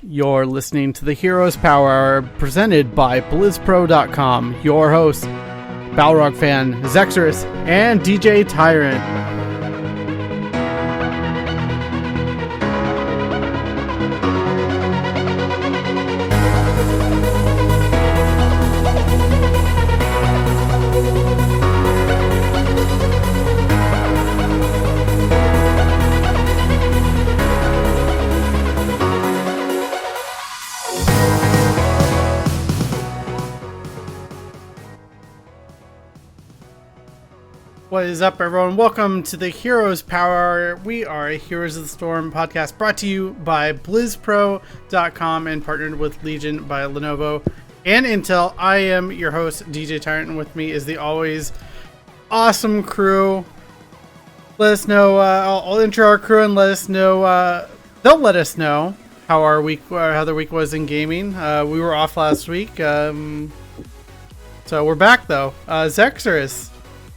You're listening to the Heroes Power presented by BlizzPro.com. Your host, Balrog fan Zexorus and DJ Tyrant. What is up, everyone? Welcome to the Heroes Power. We are a Heroes of the Storm podcast brought to you by BlizzPro.com and partnered with Legion by Lenovo and Intel. I am your host, DJ Tyrant, and with me is the always awesome crew. Let us know, I'll intro our crew and let us know, they'll let us know how how their week was in gaming. We were off last week, so we're back though. Zexorus.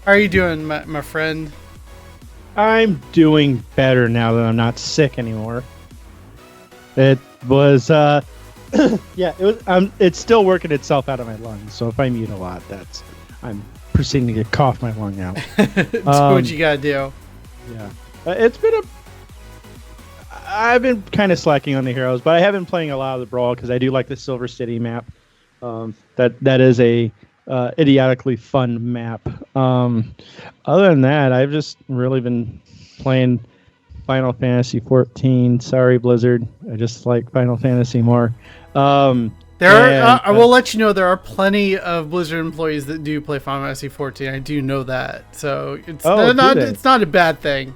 How are you doing, my friend? I'm doing better now that I'm not sick anymore. It was, yeah, it was. It's still working itself out of my lungs. So if I mute a lot, I'm proceeding to cough my lung out. That's what you gotta do. Yeah, I've been kind of slacking on the heroes, but I have been playing a lot of the Brawl because I do like the Silver City map. That is a idiotically fun map. Other than that, I've just really been playing Final Fantasy 14. Sorry, Blizzard. I just like Final Fantasy more. I will let you know there are plenty of Blizzard employees that do play Final Fantasy 14. I do know that, so it's not a bad thing.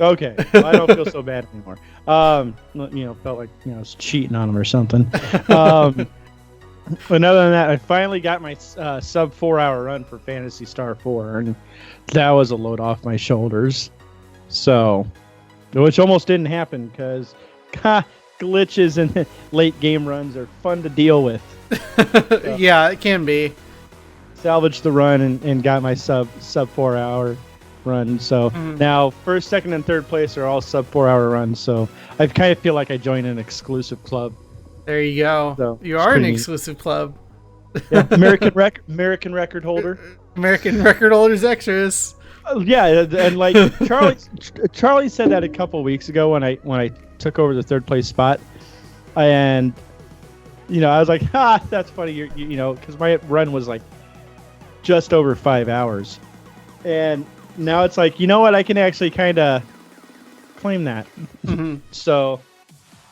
Okay, well, I don't feel so bad anymore. Felt like I was cheating on them or something. But other than that, I finally got my sub 4 hour run for Phantasy Star 4, and that was a load off my shoulders. So, which almost didn't happen because glitches and late game runs are fun to deal with. So, yeah, it can be. Salvaged the run and got my sub 4 hour run. So now first, second, and third place are all sub 4 hour runs. So I kind of feel like I joined an exclusive club. There you go. So, you are an exclusive club. Yeah, American record holder. American record holders Extras. Yeah, and like Charlie said that a couple weeks ago when I took over the third place spot, and I was like, that's funny, because my run was like just over 5 hours, and now it's like, what, I can actually kind of claim that. So.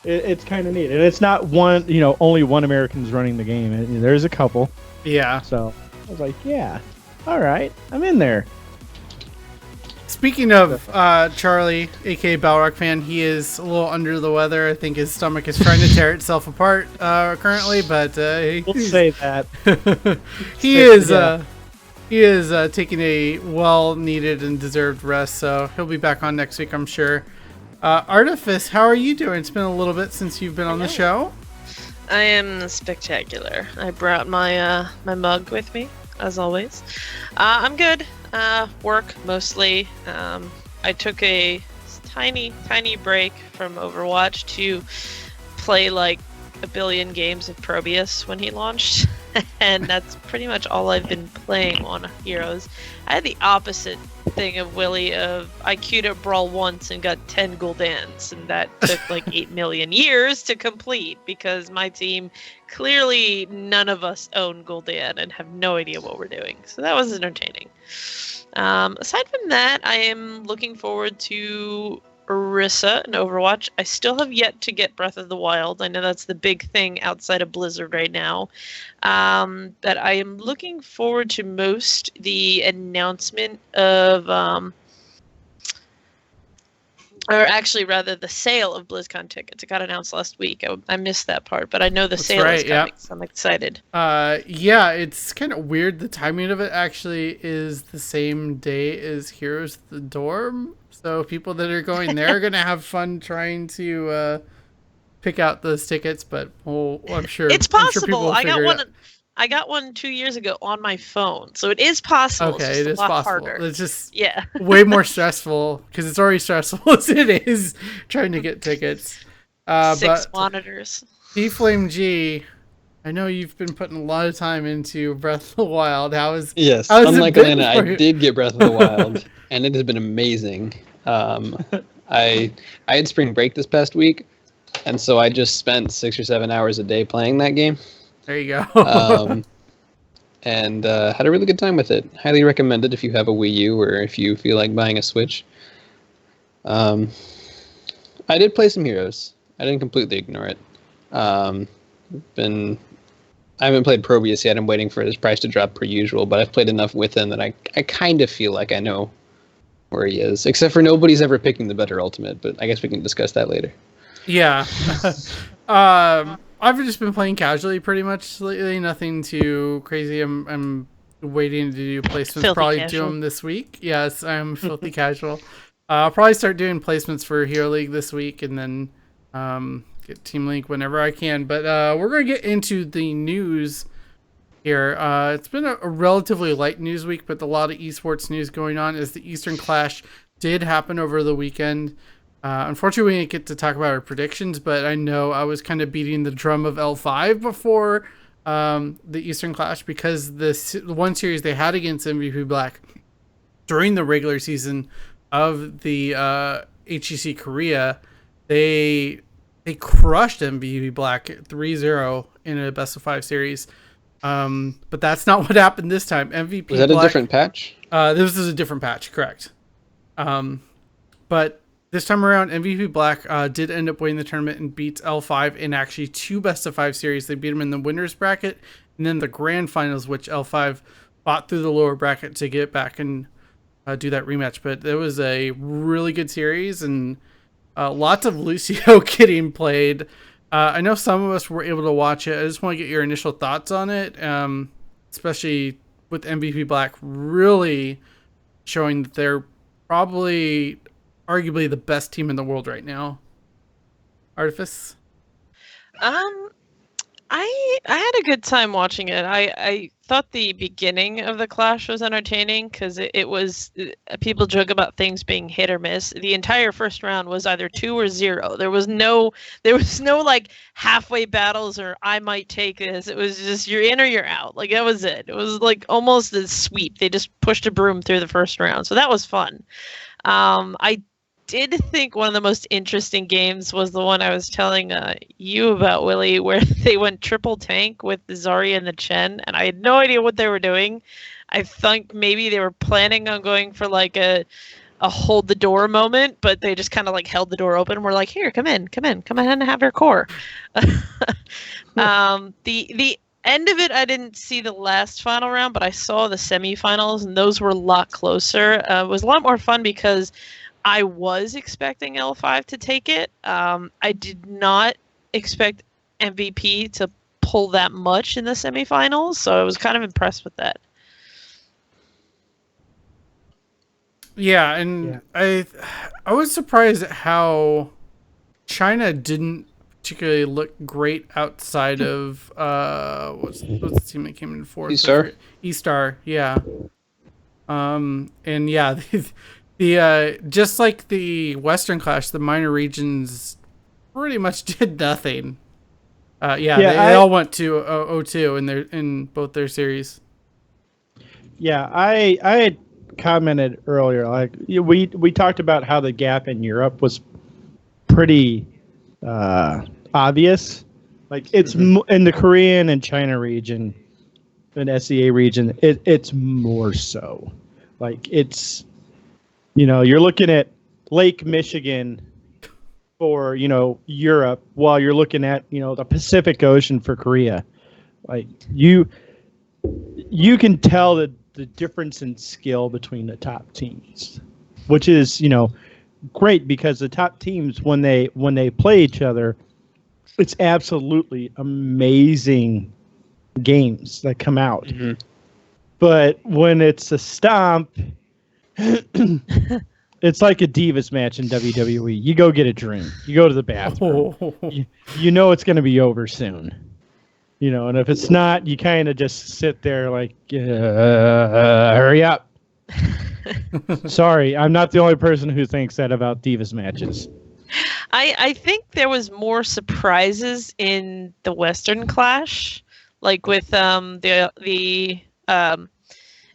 It's kind of neat, and it's not one. Only one American's running the game. There's a couple. Yeah. So I was like, yeah, all right, I'm in there. Speaking of Charlie, aka Balrog fan, he is a little under the weather. I think his stomach is trying to tear itself apart currently, but we'll say that he is taking a well-needed and deserved rest. So he'll be back on next week, I'm sure. Artifice, how are you doing? It's been a little bit since you've been on the show. I am spectacular. I brought my my mug with me, as always. I'm good. Work mostly. I took a tiny break from Overwatch to play like a billion games of Probius when he launched, and that's pretty much all I've been playing on Heroes. I had the opposite thing of Willie of I queued up Brawl once and got 10 Guldans, and that took like 8 million years to complete because my team, clearly none of us own Gul'dan and have no idea what we're doing. So that was entertaining. Aside from that, I am looking forward to Orisa and Overwatch. I still have yet to get Breath of the Wild. I know that's the big thing outside of Blizzard right now. But I am looking forward to most the announcement of, or actually rather the sale of BlizzCon tickets. It got announced last week. I missed that part, but I know the sale is coming, so I'm excited. Yeah, it's kind of weird. The timing of it actually is the same day as Heroes of the Dorm. So people that are going there are going to have fun trying to pick out those tickets, but I'm sure it's possible. I'm sure people will figure it out. I got one 2 years ago on my phone, so it is possible. Okay, it's just it is a lot possible. harder. It's just yeah, way more stressful because it's already stressful as it is trying to get tickets. 6 monitors. D-Flame G, I know you've been putting a lot of time into Breath of the Wild. Yes, how has it unlike been Elena, I for you? did get Breath of the Wild, and it has been amazing. I had spring break this past week, and so I just spent 6 or 7 hours a day playing that game, There you go. and had a really good time with it. Highly recommend it if you have a Wii U or if you feel like buying a Switch. I did play some Heroes. I didn't completely ignore it. I haven't played Probius yet. I'm waiting for his price to drop per usual, but I've played enough with him that I kind of feel like I know where he is. Except for nobody's ever picking the better ultimate, but I guess we can discuss that later. Yeah. I've just been playing casually pretty much lately. Nothing too crazy. I'm waiting to do placements. Filthy probably casual. do them this week. Yes, I'm filthy casual. I'll probably start doing placements for Hero League this week, and then get Team League whenever I can. But we're gonna get into the news here. It's been a relatively light news week, but a lot of esports news going on as the Eastern Clash did happen over the weekend. Unfortunately, we didn't get to talk about our predictions, but I know I was kind of beating the drum of L5 before the Eastern Clash because the one series they had against MVP Black during the regular season of the HEC Korea, they crushed MVP Black 3-0 in a best of 5 series. But that's not what happened this time. MVP Was that Black, a different patch? this is a different patch, correct. But this time around, MVP Black did end up winning the tournament and beat L5 in actually 2 best of 5 series. They beat them in the winners bracket and then the grand finals, which L5 fought through the lower bracket to get back and do that rematch. But it was a really good series and lots of Lucio getting played. I know some of us were able to watch it. I just want to get your initial thoughts on it, especially with MVP Black really showing that they're probably arguably the best team in the world right now. Artifice? I had a good time watching it. I thought the beginning of the clash was entertaining because it was people joke about things being hit or miss. The entire first round was either 2 or 0. There was no like halfway battles or I might take this. It was just you're in or you're out. Like that was it. It was like almost a sweep. They just pushed a broom through the first round. So that was fun. I did think one of the most interesting games was the one I was telling you about, Willie, where they went triple tank with the Zarya and the Chen, and I had no idea what they were doing. I think maybe they were planning on going for like a hold the door moment, but they just kind of like held the door open and were like, here, come in and have your core. The end of it, I didn't see the last final round, but I saw the semifinals, and those were a lot closer. It was a lot more fun because I was expecting L5 to take it. I did not expect MVP to pull that much in the semifinals, so I was kind of impressed with that. Yeah, and I was surprised at how China didn't particularly look great outside of what's the team that came in fourth? E-Star? E-Star, yeah. And yeah, the just like the Western Clash, the minor regions pretty much did nothing. They all went to 0-2 in both their series. Yeah, I had commented earlier, like we talked about how the gap in Europe was pretty obvious. Like it's in the Korean and China region, and SEA region, it's more so. Like it's, you're looking at Lake Michigan for, Europe, while you're looking at, the Pacific Ocean for Korea. Like you can tell the difference in skill between the top teams, which is, great because the top teams, when they play each other, it's absolutely amazing games that come out. Mm-hmm. But when it's a stomp, it's like a Divas match in WWE. You go get a drink. You go to the bathroom. You know it's going to be over soon. And if it's not, you kind of just sit there like, hurry up. Sorry, I'm not the only person who thinks that about Divas matches. I think there was more surprises in the Western Clash, like with the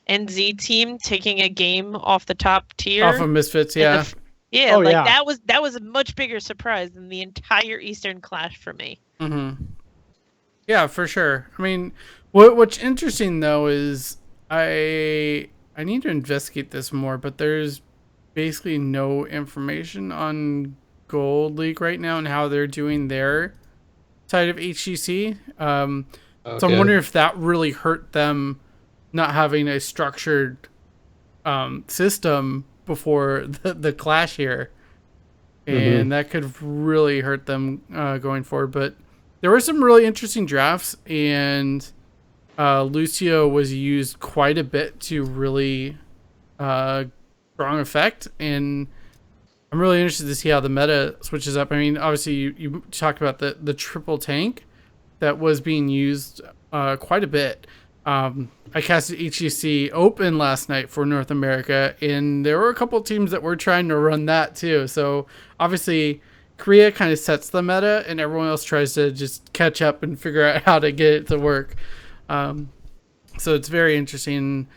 NZ team taking a game off the top tier. Off of Misfits, yeah. Yeah, Oh, like yeah. that was a much bigger surprise than the entire Eastern Clash for me. Mm-hmm. Yeah, for sure. I mean, what's interesting though is I need to investigate this more, but there's basically no information on Gold League right now and how they're doing their side of HGC. So I'm wondering if that really hurt them not having a structured system before the clash here, and that could really hurt them going forward. But there were some really interesting drafts, and Lucio was used quite a bit to really strong effect, and I'm really interested to see how the meta switches up. I mean, obviously you talked about the triple tank that was being used quite a bit. I casted HEC Open last night for North America, and there were a couple teams that were trying to run that too. So obviously Korea kind of sets the meta, and everyone else tries to just catch up and figure out how to get it to work. So it's very interesting.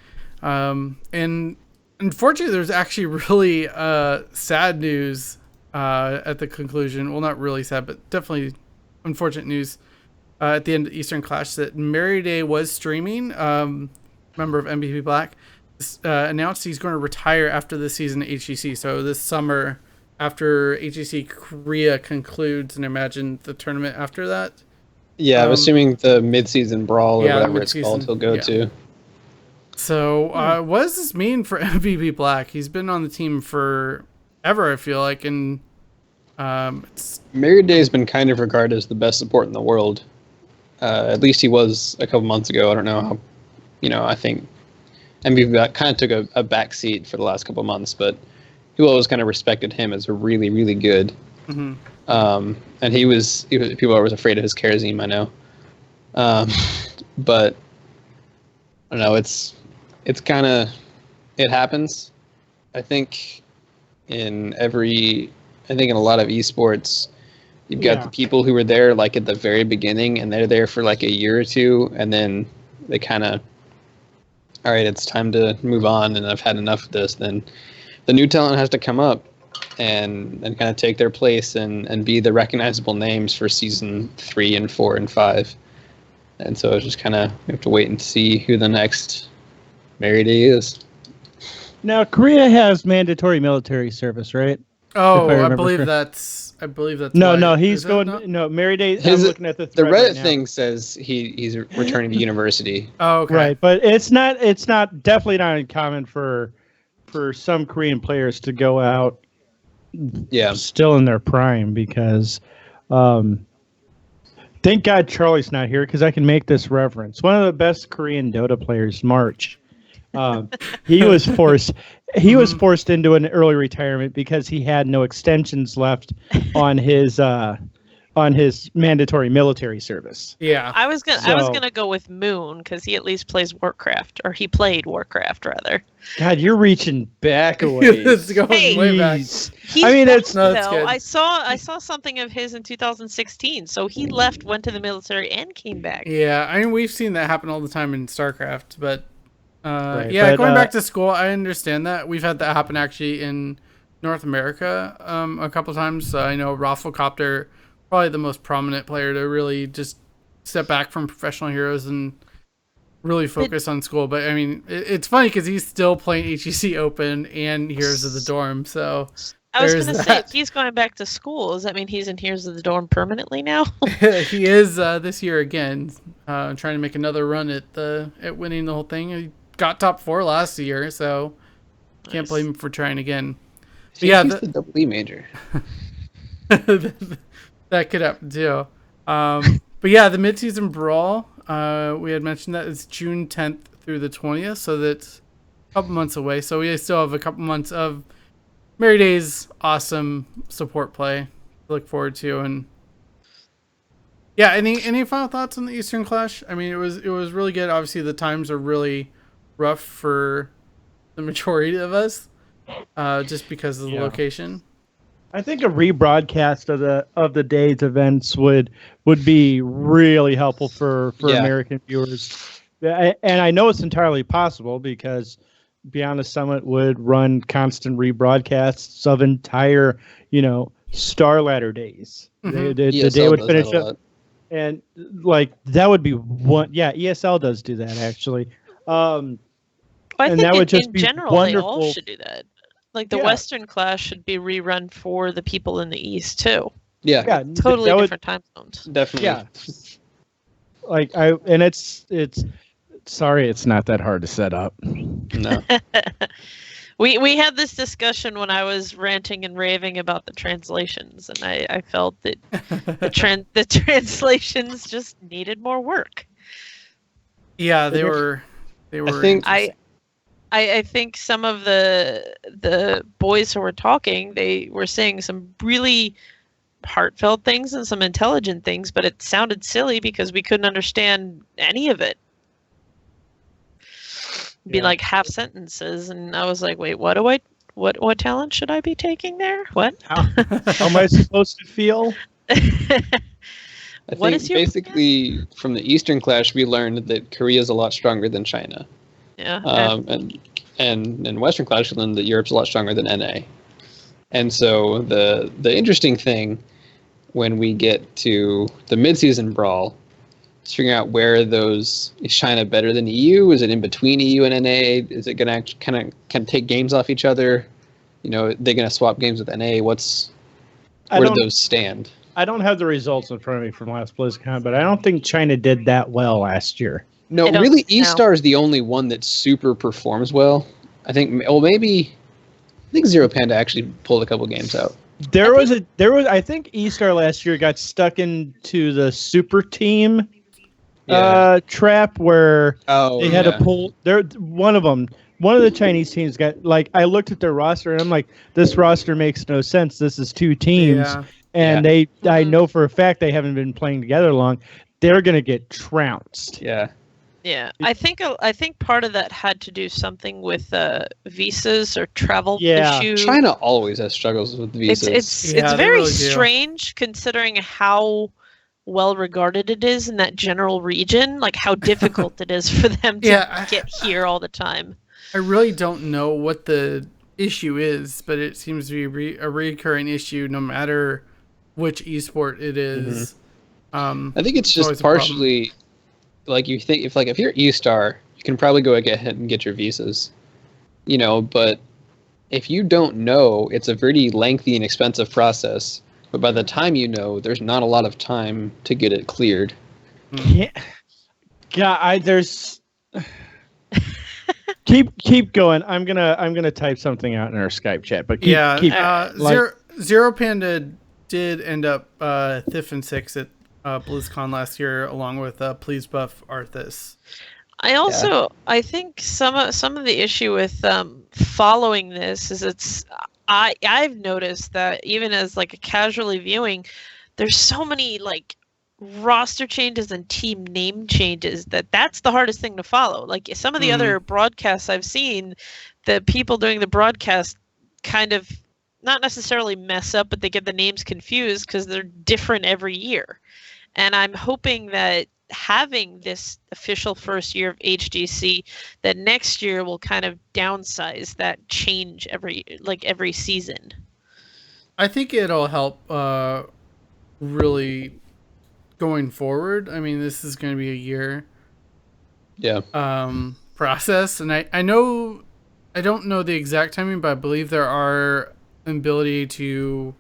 And unfortunately, there's actually really sad news at the conclusion. Well, not really sad, but definitely unfortunate news at the end of Eastern Clash that Mary Day was streaming. Member of MVP Black announced he's going to retire after the season at HEC. So this summer, after HEC Korea concludes, and I imagine the tournament after that. Yeah, I'm assuming the mid-season brawl or whatever it's called he'll go to. So what does this mean for MVP Black? He's been on the team forever, I feel like, and Mary Day's been kind of regarded as the best support in the world. At least he was a couple months ago. I don't know how, I think MVP Black kind of took a back seat for the last couple months, but people always kind of respected him as a really, really good. Mm-hmm. And he was people were always afraid of his Kerosene, I know. But I don't know, it's kind of, it happens. I think in a lot of esports, you've got the people who were there like at the very beginning, and they're there for like a year or two, and then they kind of, all right, it's time to move on, and I've had enough of this. Then the new talent has to come up and kind of take their place and be the recognizable names for season 3 and 4 and 5. And so it's just kind of, we have to wait and see who the next Mary Day is. Now, Korea has mandatory military service, right? Oh, I believe that's no, he's going. No, Mary Day. I'm looking at the Reddit right now. thing says he's returning to university. Oh, okay. Right, but it's not definitely not uncommon for some Korean players to go out. Yeah, still in their prime, because thank God Charlie's not here, because I can make this reference. One of the best Korean Dota players, March. He was forced into an early retirement because he had no extensions left on his mandatory military service. Yeah, I was gonna go with Moon, because he at least plays Warcraft, or he played Warcraft rather. God, you're reaching back a ways. It's going way back. That's good. I saw something of his in 2016. So he left, went to the military, and came back. Yeah, I mean, we've seen that happen all the time in StarCraft, but going back to school, I understand that. We've had that happen actually in North America a couple times. I know Rafflecopter, probably the most prominent player to really just step back from professional heroes and really focus on school. But I mean, it's funny because he's still playing HEC Open and Heroes of the Dorm. So I was going to say, if he's going back to school, does that mean he's in Heroes of the Dorm permanently now? He is this year again, trying to make another run at winning the whole thing. He got top 4 last year, so can't blame him for trying again. He's the double E major. That could happen too. But yeah, the midseason brawl, we had mentioned that it's June 10th through the 20th, so that's a couple months away. So we still have a couple months of Mary Day's awesome support play to look forward to. And yeah, any final thoughts on the Eastern Clash? I mean, it was really good. Obviously, the times are really rough for the majority of us, just because of the location. I think a rebroadcast of the day's events would be really helpful for Yeah. American viewers. And I know it's entirely possible because Beyond the Summit would run constant rebroadcasts of entire, Star Ladder days. Mhm. The day ESL would does finish that a up, lot. and like that would be one. Yeah, ESL does do that actually. I And think that would just in be general they all wonderful. should do that. Like the Yeah. Western class should be rerun for the people in the East too. Yeah, Yeah, Totally that would, different time zones. definitely. yeah. Like it's sorry, it's not that hard to set up. No. We had this discussion when I was ranting and raving about the translations, and I felt that the translations just needed more work. Yeah, they were. think- I think some of the boys who were talking, they were saying some really heartfelt things and some intelligent things, but it sounded silly because we couldn't understand any of it. Be like half sentences, and I was like, wait, what talent should I be taking there? What? How am I supposed to feel? I What think is your basically from the Eastern Clash we learned that Korea is a lot stronger than China. Yeah. And in Western Clash we learned that Europe's a lot stronger than NA. And so the interesting thing when we get to the mid-season brawl is figuring out where is China better than EU? Is it in between EU and NA? Is it going to kind of take games off each other? They're going to swap games with NA. Where do those stand? I don't have the results in front of me from last BlizzCon, but I don't think China did that well last year. No, I don't really, know. E-Star is the only one that super performs well. I think, I think Zero Panda actually pulled a couple games out. I think E-Star last year got stuck into the super team trap where they had to pull one of the Chinese teams got, like, I looked at their roster and I'm like, this roster makes no sense. This is two teams. Yeah. And I know for a fact they haven't been playing together long. They're going to get trounced. Yeah. Yeah, I think part of that had to do something with visas or travel issues. China always has struggles with visas. It's Yeah, they very really do. strange considering how well regarded it is in that general region, like how difficult it is for them to get here all the time. I really don't know what the issue is, but it seems to be a recurring issue no matter which esport it is. I think it's always just a problem. partially like you think if you're E-Star, you can probably go ahead and get your visas, but if you don't know, it's a pretty lengthy and expensive process. But by the time there's not a lot of time to get it cleared. Yeah, there's. Keep going. I'm gonna type something out in our Skype chat, but Zero Panda did end up 5th and 6th at BlizzCon last year, along with Please Buff Arthas. I think some of the issue with following this is I've noticed that even as like a casually viewing, there's so many like roster changes and team name changes that's the hardest thing to follow. Like some of the other broadcasts I've seen, the people doing the broadcast kind of not necessarily mess up, but they get the names confused because they're different every year. And I'm hoping that having this official first year of HGC, that next year will kind of downsize that change every season. I think it'll help really going forward. I mean, this is going to be a year process, and I don't know the exact timing, but I believe there are ability to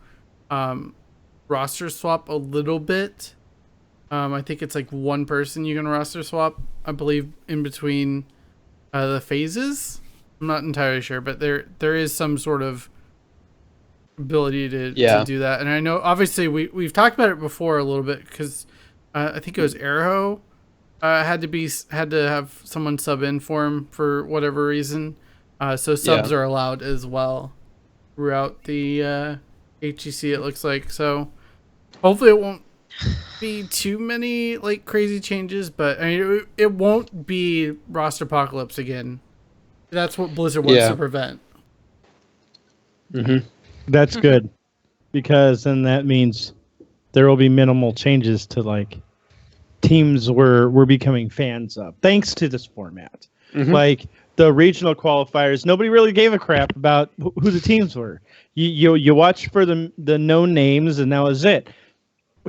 roster swap a little bit. I think it's like one person you can roster swap, I believe, in between the phases. I'm not entirely sure, but there is some sort of ability to do that. And I know, obviously, we've talked about it before a little bit because I think it was Arrow had to have someone sub in for him for whatever reason. So subs are allowed as well throughout the HGC, it looks like. So hopefully it won't be too many like crazy changes, but I mean it won't be roster apocalypse again. That's what Blizzard wants to prevent. That's good. because then that means there will be minimal changes to like teams we're becoming fans of, thanks to this format. Mhm. Like the regional qualifiers, nobody really gave a crap about who the teams were. You watched for the known names, and that was it.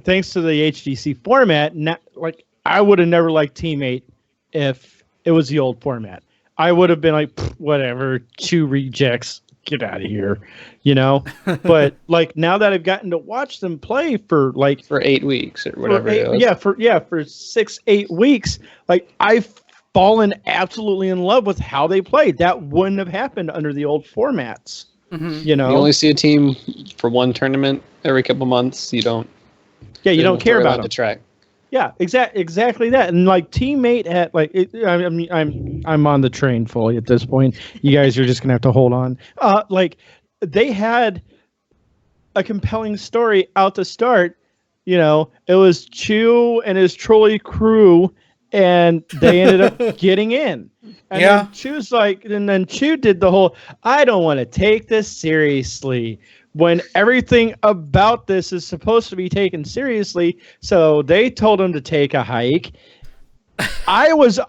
Thanks to the HGC format, like I would have never liked Team 8 if it was the old format. I would have been like, whatever, Chew rejects, get out of here, you know. But like now that I've gotten to watch them play for 8 weeks or whatever it was. for 6-8 weeks, like I've fallen absolutely in love with how they played. That wouldn't have happened under the old formats. You know, you only see a team for one tournament every couple months. You don't. Yeah, you don't care about the them. track. Yeah, exactly that. And like teammate had like I'm on the train fully at this point. You guys are just gonna have to hold on. Like they had a compelling story out to start. You know, it was Chew and his trolley crew, and they ended up getting in. And then Chew's like, and then Chew did the whole I don't want to take this seriously, when everything about this is supposed to be taken seriously. So they told him to take a hike. I was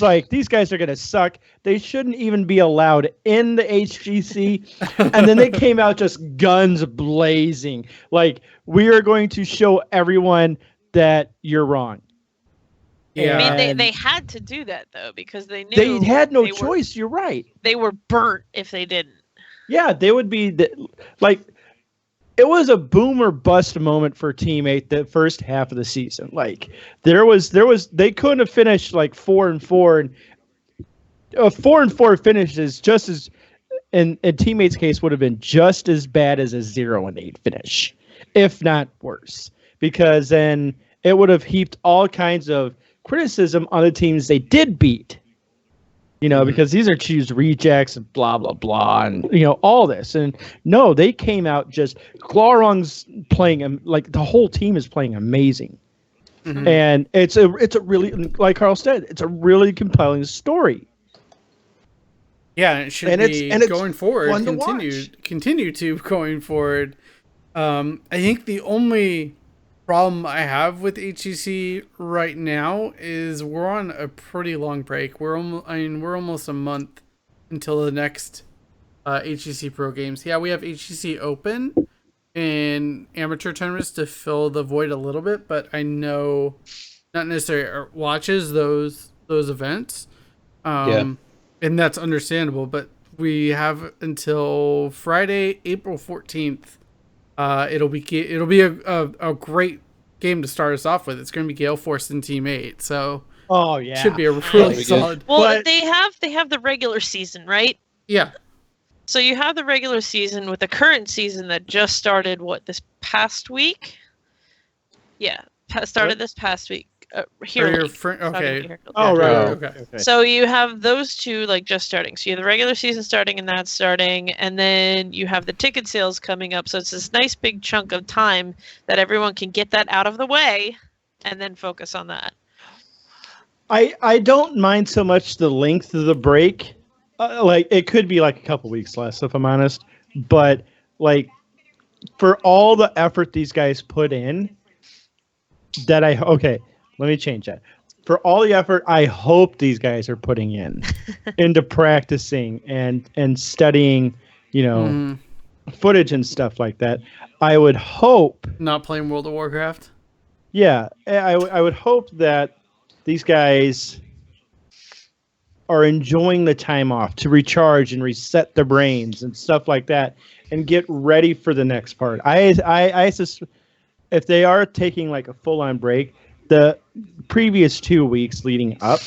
like, these guys are gonna suck. They shouldn't even be allowed in the HGC. And then they came out just guns blazing, like, we are going to show everyone that you're wrong. Yeah. I mean, they had to do that though, because they knew they had no choice. You're right. They were burnt if they didn't. Yeah, they would be like, it was a boom or bust moment for Team 8 the first half of the season. Like there was they couldn't have finished like 4-4, and a 4-4 finish is just as in Team 8's case would have been just as bad as a 0-8 finish, if not worse, because then it would have heaped all kinds of criticism on the teams they did beat. You know, because these are Chew's rejects and blah, blah, blah, and, you know, all this. And no, they came out just, Glorong's playing, like, the whole team is playing amazing. Mm-hmm. And it's a really, like Carl said, it's a really compelling story. Yeah, and it should be going forward, continue to going forward. I think the only problem I have with HCC right now is we're on a pretty long break. We're almost a month until the next HCC Pro Games. Yeah, we have HCC Open and amateur tournaments to fill the void a little bit, but I know not necessarily watches those events. And that's understandable, but we have until Friday, April 14th. It'll be a great game to start us off with. It's going to be Gale Force and Team 8, so should be a really solid. Well, they have the regular season, right? Yeah. So you have the regular season with the current season that just started. This past week? Yeah, started this past week. Here. Okay. Oh, right. Okay. So you have those two just starting. So you have the regular season starting and that's starting, and then you have the ticket sales coming up. So it's this nice big chunk of time that everyone can get that out of the way and then focus on that. I don't mind so much the length of the break. Like it could be like a couple weeks less, if I'm honest. But like for all the effort these guys put in, let me change that. For all the effort I hope these guys are putting into practicing and studying, you know, footage and stuff like that, I would hope... Not playing World of Warcraft? Yeah, I would hope that these guys are enjoying the time off to recharge and reset their brains and stuff like that and get ready for the next part. If they are taking like a full-on break, the previous 2 weeks leading up,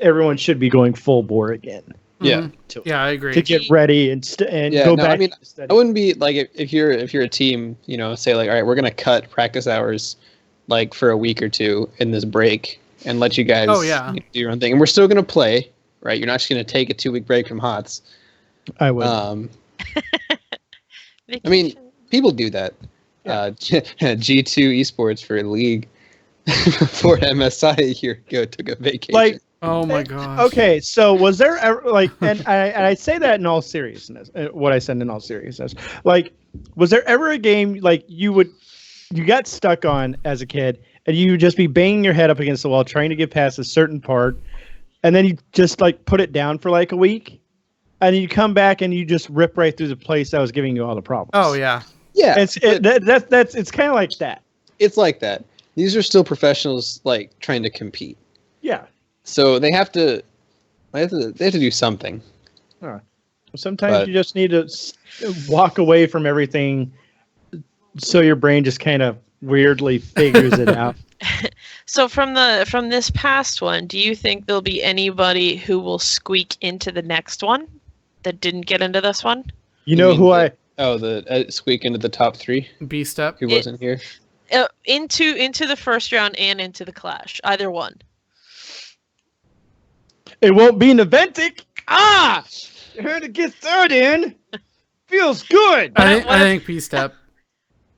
everyone should be going full bore again. Yeah, I agree. To get ready and go back. I mean, I wouldn't be like if you're a team, you know, say like, all right, we're gonna cut practice hours like for a week or two in this break and let you guys do your own thing, and we're still gonna play, right? You're not just gonna take a 2-week break from HOTS. I would. I mean, people do that. Yeah. G2 esports for League before MSI a year ago took a vacation. Oh my gosh. Okay, so was there ever like, and I say that in all seriousness, what I said in all seriousness, like, was there ever a game like you got stuck on as a kid, and you would just be banging your head up against the wall trying to get past a certain part, and then you just like put it down for like a week, and you come back and you just rip right through the place that was giving you all the problems? Oh yeah. Yeah, it's kind of like that. it's like that. These are still professionals, like trying to compete. Yeah. So they have to do something. Sometimes But- you just need to walk away from everything, so your brain just kind of weirdly figures it out. So from this past one, do you think there'll be anybody who will squeak into the next one that didn't get into this one? You know who I? The squeak into the top 3 B step. who wasn't here. Into the first round and into the clash, either one. It won't be Naventic. I heard it get third in. Feels good. I think B step.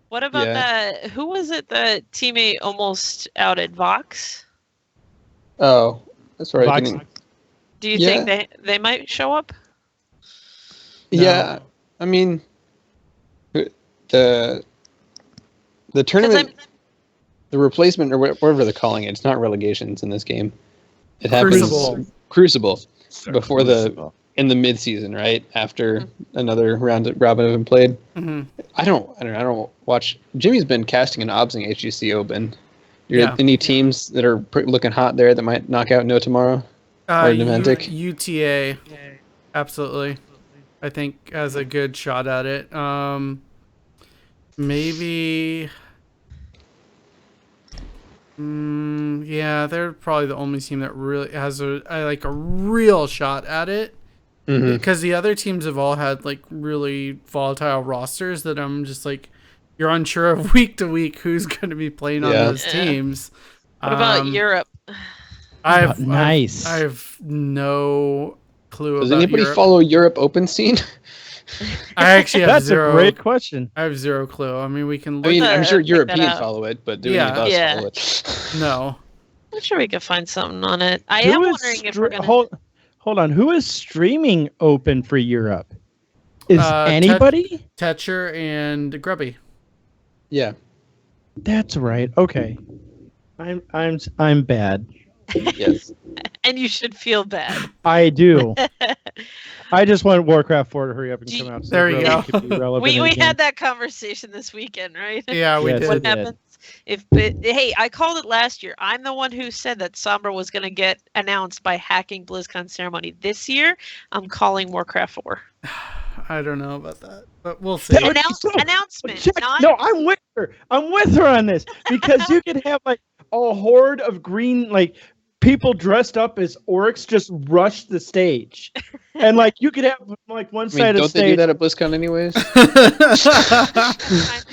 What about Yeah. that? Who was it that teammate almost outed Vox? Oh, that's right. Vox- Do you think they might show up? Yeah, I mean, the tournament, the replacement or whatever they're calling it, it's not relegations in this game. It happens Crucible before in the mid-season, right after another round robin have been played. Mm-hmm. I don't watch. Jimmy's been casting an OBS in HGC Open. Any teams that are looking hot there that might knock out No tomorrow? Or Naventic? UTA, absolutely. I think has a good shot at it. Maybe. Yeah, they're probably the only team that really has a real shot at it. Because the other teams have all had like really volatile rosters that I'm just like, you're unsure of week to week who's going to be playing on those teams. What about Europe? I have no clue. Does about anybody Europe. follow Europe Open scene? I actually have That's zero. a great question. I have zero clue. I mean, we can look. I mean, I'm sure Pick that Europeans up. follow it, but do any of us follow it? No. I'm sure we could find something on it. I am wondering if we're gonna. Hold on. Who is streaming Open for Europe? Is anybody? Tetcher and Grubby. Yeah. That's right. Okay. I'm bad. Yes. And you should feel bad. I do. I just want Warcraft 4 to hurry up and come out. So There you Grubby go. could be relevant We again. had that conversation this weekend, right? Yeah, we Yes, did. we What did. happens hey, I called it last year. I'm the one who said that Sombra was going to get announced by hacking BlizzCon ceremony. This year, I'm calling Warcraft 4. I don't know about that, but we'll see. Announcement. Check. Not, No, I'm with her. I'm with her on this because you could have like a horde of green like people dressed up as orcs just rush the stage, and like you could have like one I mean, side of the don't they do stage, that at BlizzCon anyways?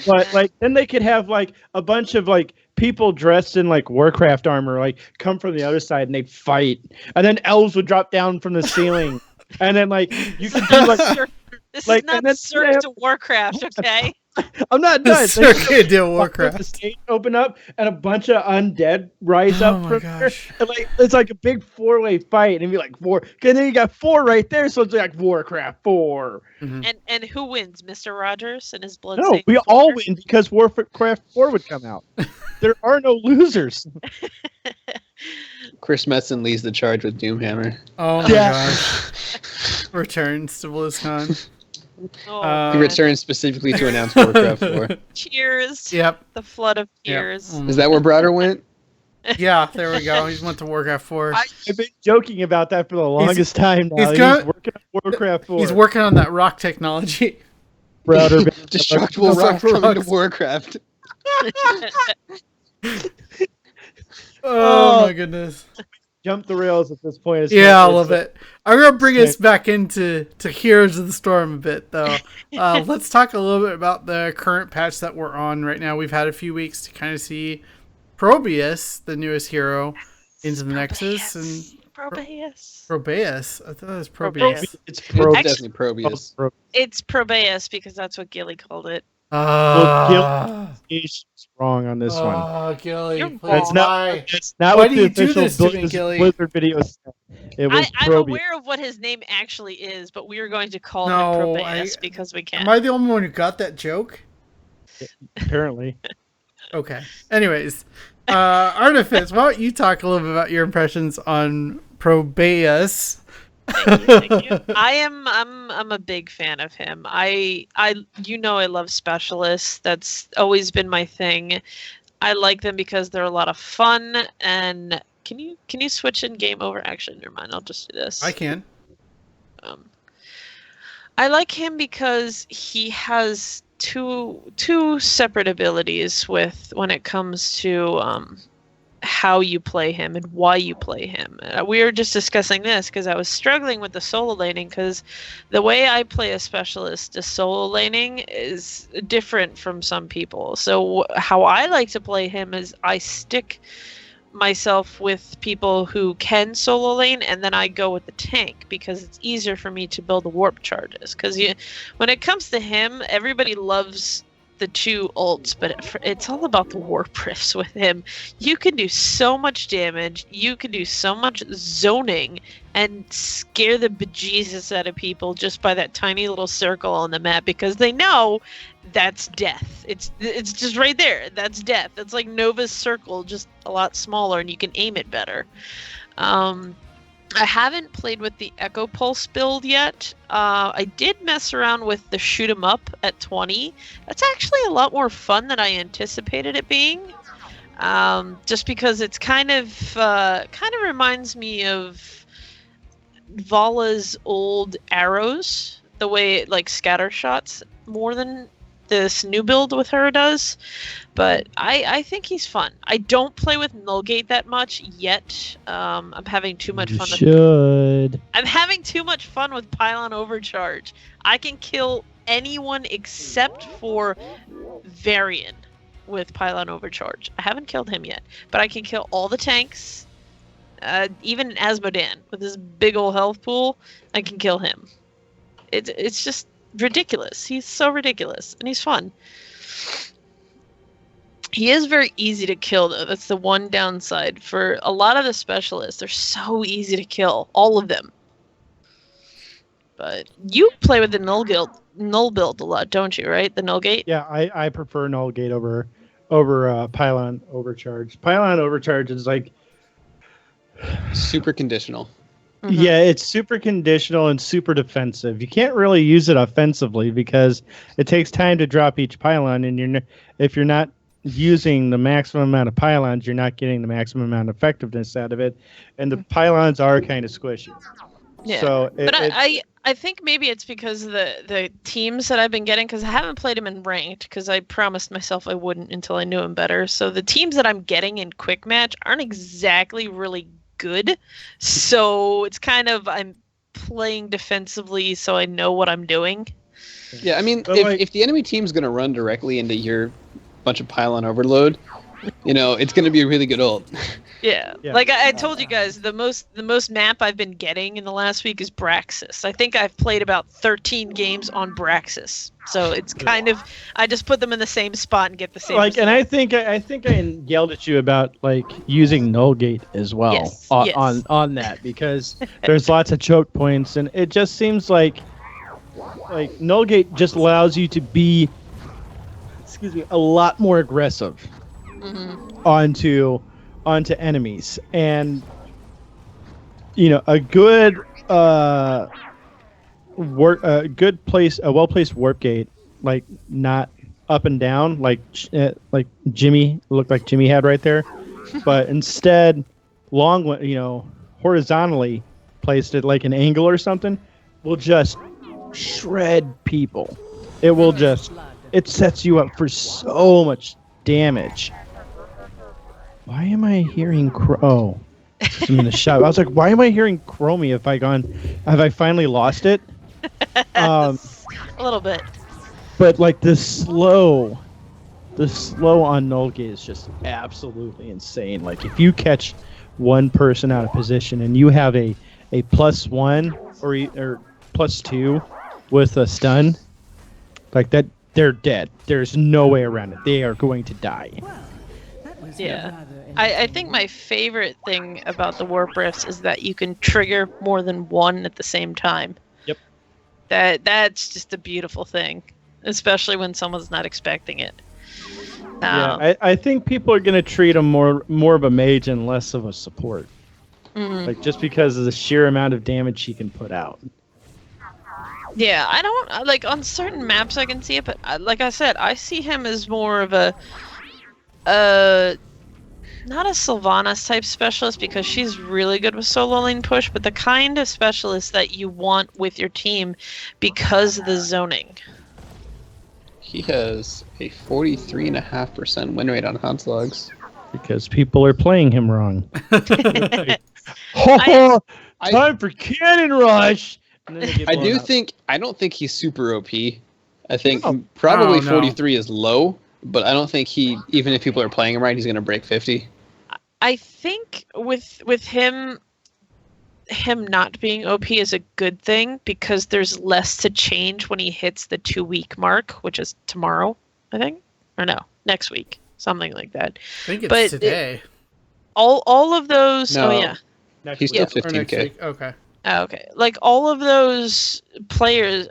but like then they could have like a bunch of like people dressed in like Warcraft armor like come from the other side and they'd fight, and then elves would drop down from the ceiling, and then like you could do like. this like, is not and then Cirque they have- to Warcraft, okay? I'm not done. Circuit Deal The Warcraft. stage open up and a bunch of undead rise Oh up my from gosh. there. And like it's like a big 4-way fight, and be like four. And then you got 4 right there, so it's like Warcraft 4. And who wins, Mr. Rogers and his blood? No, we all win because Warcraft 4 would come out. There are no losers. Chris Metzen leads the charge with Doomhammer. Oh my Yeah. gosh. Returns to BlizzCon. Oh, He returns specifically to announce Warcraft 4. tears. Yep. The flood of Yep. tears. Is that where Broder went? Yeah, there we go. He went to Warcraft 4. I've been joking about that for the longest time now. he's He's, got- working on Warcraft 4. He's working on that rock technology. Browder. Destructible rock Destructible coming to rocks. Warcraft. Oh my goodness. Jump the rails at this point. It's Yeah, I it's- love it. I'm gonna bring us back into Heroes of the Storm a bit, though. Let's talk a little bit about the current patch that we're on right now. We've had a few weeks to kind of see Probius, the newest hero, into the Nexus, and Probius. Probius. I thought it was Probius. Probius. It's It's pro. Actually- definitely Probius. It's Probius because that's what Gilly called it. Ah. Is wrong on this one. Oh, Gilly, You're please, wrong. why? That's not Why what do the you do official this to me, Blizzard Gilly? Blizzard video said. It was I'm Probius. aware of what his name actually is, but we are going to call No, him Probius because we can. Am I the only one who got that joke? Apparently. Okay. Anyways, Artifice, why don't you talk a little bit about your impressions on Probius? Thank you. I'm a big fan of him. I I love specialists. That's always been my thing. I like them because they're a lot of fun. And can you switch in game over? Actually, never mind. I'll just do this. I can. I like him because he has two separate abilities with when it comes to how you play him and why you play him. We were just discussing this because I was struggling with the solo laning because the way I play a specialist, the solo laning is different from some people. So how I like to play him is I stick myself with people who can solo lane, and then I go with the tank because it's easier for me to build the warp charges. Because when it comes to him, everybody loves the two ults, but it's all about the warp rifts with him. You can do so much damage, you can do so much zoning, and scare the bejesus out of people just by that tiny little circle on the map because they know that's death. It's just right there. That's death. It's like Nova's circle, just a lot smaller, and you can aim it better. I haven't played with the Echo Pulse build yet. I did mess around with the Shoot 'em Up at 20. That's actually a lot more fun than I anticipated it being. Just because it's kind of reminds me of Vala's old arrows, the way it like scatter shots more than this new build with her does. But I think he's fun. I don't play with Nullgate that much yet. I'm having too much fun. I'm having too much fun with Pylon Overcharge. I can kill anyone except for Varian with Pylon Overcharge. I haven't killed him yet, but I can kill all the tanks. Even Asmodan with his big old health pool, I can kill him. It's just ridiculous. He's so ridiculous, and he's fun. He is very easy to kill, though. That's the one downside. For a lot of the specialists, they're so easy to kill. All of them. But you play with the null build a lot, don't you, right? The Nullgate? Yeah, I prefer Nullgate over Pylon Overcharge. Pylon Overcharge is like... super conditional. Mm-hmm. Yeah, it's super conditional and super defensive. You can't really use it offensively because it takes time to drop each pylon, and if you're not using the maximum amount of pylons, you're not getting the maximum amount of effectiveness out of it, and the pylons are kind of squishy. Yeah, so I think maybe it's because of the teams that I've been getting, because I haven't played him in ranked, because I promised myself I wouldn't until I knew him better. So the teams that I'm getting in quick match aren't exactly really good. So it's kind of I'm playing defensively, so I know what I'm doing. Yeah, I mean, if the enemy team's going to run directly into your bunch of pylon overload, it's going to be a really good ult. Yeah. Like I told you guys, the most map I've been getting in the last week is Braxis. I think I've played about 13 games on Braxis. So it's kind of I just put them in the same spot and get the same result. And I think I yelled at you about using Nullgate as well. Yes. on that, because there's lots of choke points, and it just seems like Nullgate just allows you to be a lot more aggressive onto enemies, and a well-placed warp gate, not up and down like Jimmy looked like Jimmy had right there, but instead horizontally placed it like an angle or something, will just shred people. It sets you up for so much damage. Why am I hearing I'm in the shop. I was like, why am I hearing Chromie? Have I finally lost it? A little bit. But the slow on Nullgate is just absolutely insane. If you catch one person out of position and you have a +1 or +2 with a stun, that they're dead. There's no way around it. They are going to die. Yeah. I think my favorite thing about the warp rifts is that you can trigger more than one at the same time. Yep. That's just a beautiful thing, especially when someone's not expecting it. Yeah, I think people are going to treat him more of a mage and less of a support. Like, just because of the sheer amount of damage he can put out. Yeah, I don't like on certain maps I can see it, but like I said, I see him as more of a not a Sylvanas type specialist because she's really good with solo lane push, but the kind of specialist that you want with your team because of the zoning. He has a 43.5% win rate on hot logs. Because people are playing him wrong. Time for cannon rush! I don't think he's super OP. I think probably 43 is low, but I don't think even if people are playing him right, he's going to break 50. I think with him not being OP is a good thing because there's less to change when he hits the 2-week mark, which is tomorrow, I think, or no, next week, something like that. I think it's today. All of those. No, oh yeah, he's still 15K. Okay. Oh, okay. Like all of those players,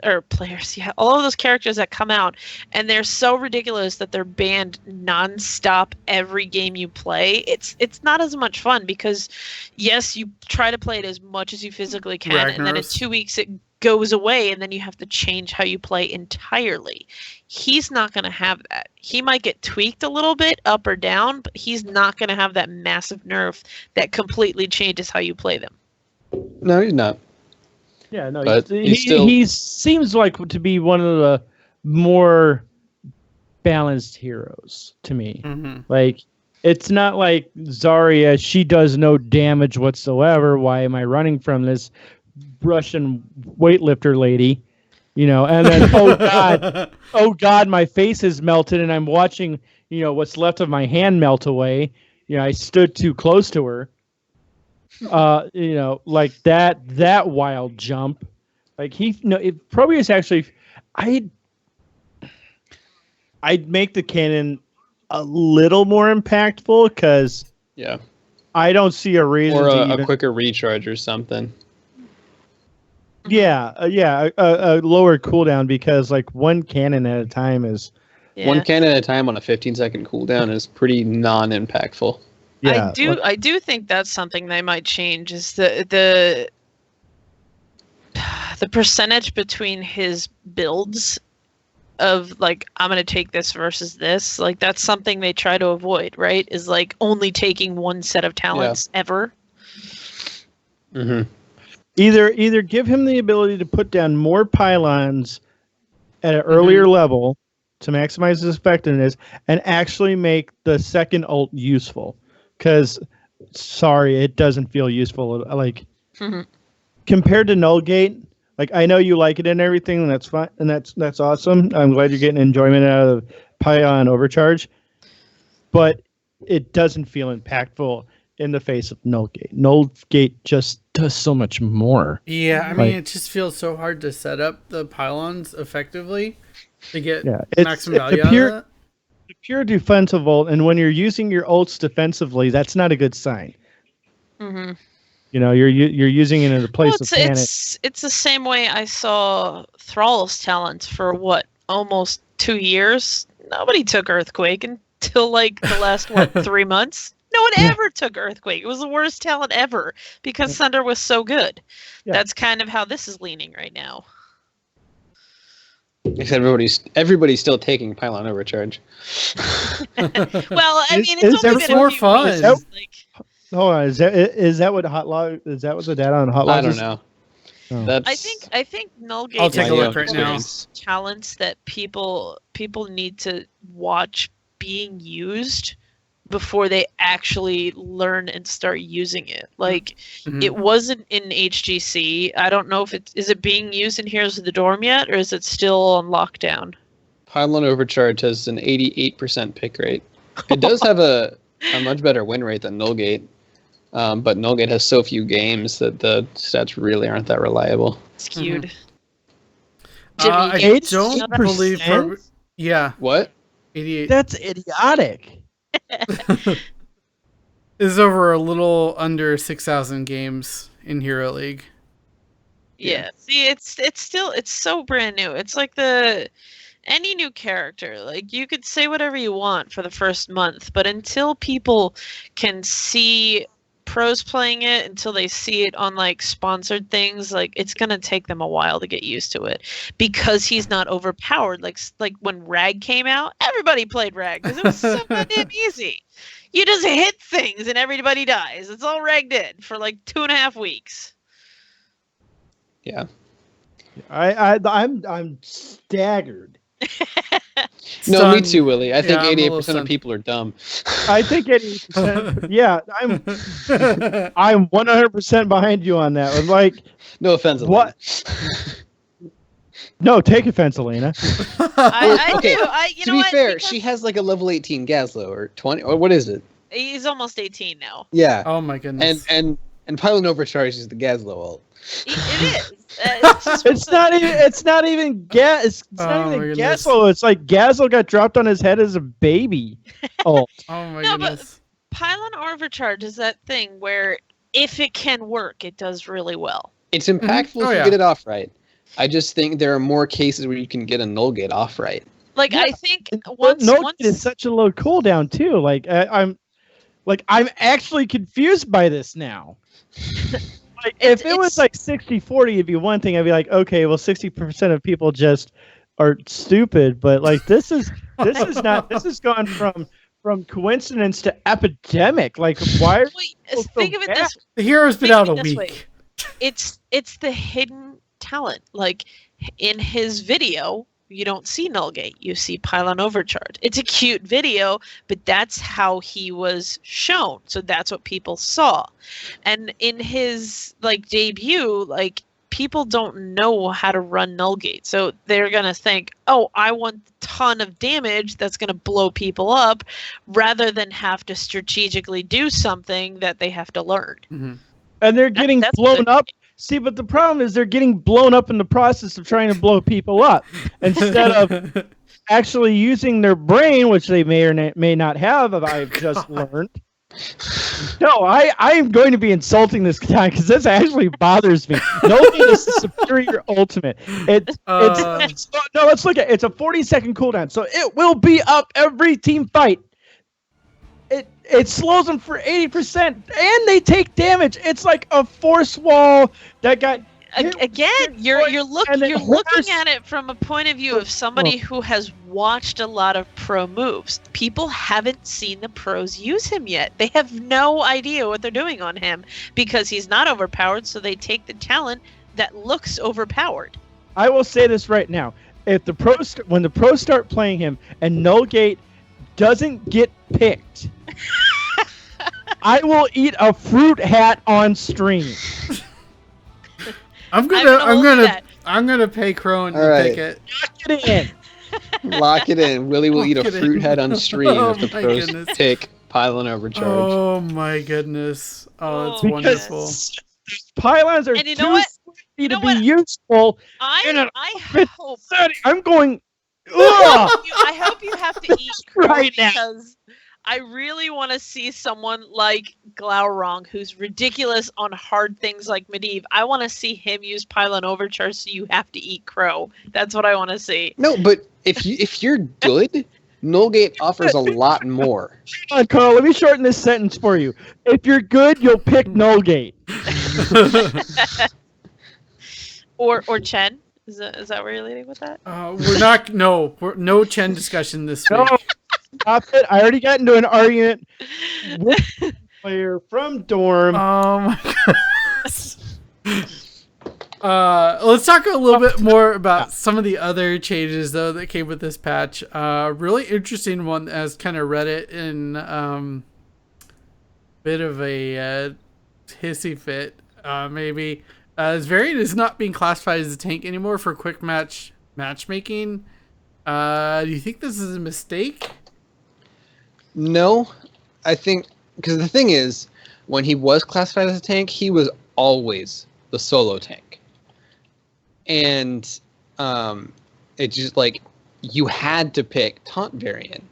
yeah, all of those characters that come out, and they're so ridiculous that they're banned nonstop every game you play. It's not as much fun because, yes, you try to play it as much as you physically can, and then in 2 weeks it goes away, and then you have to change how you play entirely. He's not going to have that. He might get tweaked a little bit up or down, but he's not going to have that massive nerf that completely changes how you play them. No, he's not. Yeah, no, but he seems like to be one of the more balanced heroes to me. Like, it's not like Zarya, she does no damage whatsoever. Why am I running from this Russian weightlifter lady? You know, and then, oh God, my face is melted and I'm watching, what's left of my hand melt away. I stood too close to her. Like that wild jump, like Probius actually, I'd make the cannon a little more impactful because I don't see a reason or to a quicker recharge or something. A lower cooldown because like one cannon at a time is one cannon at a time on a 15-second cooldown is pretty non-impactful. Yeah, I do think that's something they might change is the percentage between his builds of like I'm gonna take this versus this. Like that's something they try to avoid, right? Is like only taking one set of talents ever. Either give him the ability to put down more pylons at an earlier level to maximize his effectiveness and actually make the second ult useful. Because, sorry, it doesn't feel useful. Like, compared to Nullgate, like I know you like it and everything, and that's fine, and that's awesome. I'm glad you're getting enjoyment out of Pylon Overcharge, but it doesn't feel impactful in the face of Nullgate. Nullgate just does so much more. Yeah, I mean, it just feels so hard to set up the pylons effectively to get maximum value out of that. Pure defensive ult, and when you're using your ults defensively, that's not a good sign. You're using it in a place of panic. It's the same way I saw Thrall's talents for almost 2 years. Nobody took Earthquake until like the last 3 months. No one ever took Earthquake. It was the worst talent ever because Thunder was so good. Yeah. That's kind of how this is leaning right now. Everybody's still taking Pylon Overcharge. Well, I mean, it's only been more fun. Hold on, is that what Hotlog? Is that what the data on Hotlog? I don't know. Oh. I think Nullgate. I'll take a look right now. Talents that people need to watch being used before they actually learn and start using it. Like, it wasn't in HGC. I don't know if is it being used in Heroes of the Dorm yet, or is it still on lockdown? Pylon Overcharge has an 88% pick rate. It does have a much better win rate than Nullgate, but Nullgate has so few games that the stats really aren't that reliable. Skewed. I don't believe... Yeah, What? 88. That's idiotic. Is over a little under 6,000 games in Hero League. Yeah. See, it's so brand new. It's like any new character. Like you could say whatever you want for the first month, but until people can see pros playing it, until they see it on like sponsored things, like it's gonna take them a while to get used to it because he's not overpowered. Like when Rag came out, everybody played Rag because it was so goddamn easy. You just hit things and everybody dies. That's all Rag did for like 2.5 weeks. Yeah. I'm staggered. No, me Stunned. too, Willie. I think Yeah, I'm a little 88% of stunned. people are dumb. I think 80%. Yeah, I'm 100% behind you on that. Like, No offense. What? No, take offense, Elena. I Okay, do. To be fair, she has like a level 18 Gazlo or 20 or what is it? He's almost 18 now. Yeah. Oh my goodness. And Pylon Overcharge is the Gazlo ult. It is. It's It's not even It's not even Oh, my even goodness. Gazlo. It's like Gazlo got dropped on his head as a baby. Oh, Oh my No, but- goodness. Pylon Overcharge is that thing where if it can work, it does really well. It's impactful Oh, if you yeah. get it off right. I just think there are more cases where you can get a null gate off right. Like Yeah. I think once it's such a low cooldown too. Like I'm actually confused by this now. Like if it was like 60-40, it'd be one thing. I'd be like, okay, well, 60% of people just are stupid. But like this is not. This has gone from coincidence to epidemic. Like why? Wait, think of it this The hero's been think out of a it this week. it's the hidden talent. Like in his video, you don't see Nullgate, you see Pylon Overcharge. It's a cute video, but that's how he was shown. So that's what people saw. And in his like debut, like people don't know how to run Nullgate. So they're going to think, "Oh, I want a ton of damage that's going to blow people up," rather than have to strategically do something that they have to learn. Mm-hmm. And they're getting That's blown the- up. See, but the problem is they're getting blown up in the process of trying to blow people up instead of actually using their brain, which they may or may not have. I've just learned. No, I am going to be insulting this guy because this actually bothers me. Nobody is the superior ultimate. It's no. Let's look at it. It's a 40-second cooldown, so it will be up every team fight. It slows them for 80%, and they take damage. It's like a force wall that got Again, you're looking at it from a point of view of somebody Well- who has watched a lot of pro moves. People haven't seen the pros use him yet. They have no idea what they're doing on him because he's not overpowered, so they take the talent that looks overpowered. I will say this right now: if the when the pros start playing him and Nullgate doesn't get picked, I will eat a fruit hat on stream. I'm gonna hold you that. gonna pay Crone to All right. pick it. Get it in. Lock it in. Willie will eat a Lock it fruit in. head on stream Oh if the my pros goodness. pick Pylon Overcharge. Oh my goodness. Oh, that's Oh, wonderful. Because pylons are And you too know what? sweaty You know to be what? useful. In an I outfit hope setting. I'm going. Ugh! I hope you have to eat crow Right now. because I really want to see someone like Glaurung, who's ridiculous on hard things like Medivh. I want to see him use Pylon Overcharge, so you have to eat crow. That's what I want to see. No, but if you're good, Nullgate offers a lot more. Hold on, Carl, let me shorten this sentence for you. If you're good, you'll pick Nullgate. Or Chen. Is that where you're leading with that? We're no Chen discussion this No, week. stop it. I already got into an argument with a player from Dorm. Oh my goodness. Let's talk a little bit more about some of the other changes though that came with this patch. Really interesting one as kind of read it in bit of a hissy fit, maybe. His variant is not being classified as a tank anymore for quick matchmaking. Do you think this is a mistake? No, I think because the thing is, when he was classified as a tank, he was always the solo tank, and it just like you had to pick taunt variant.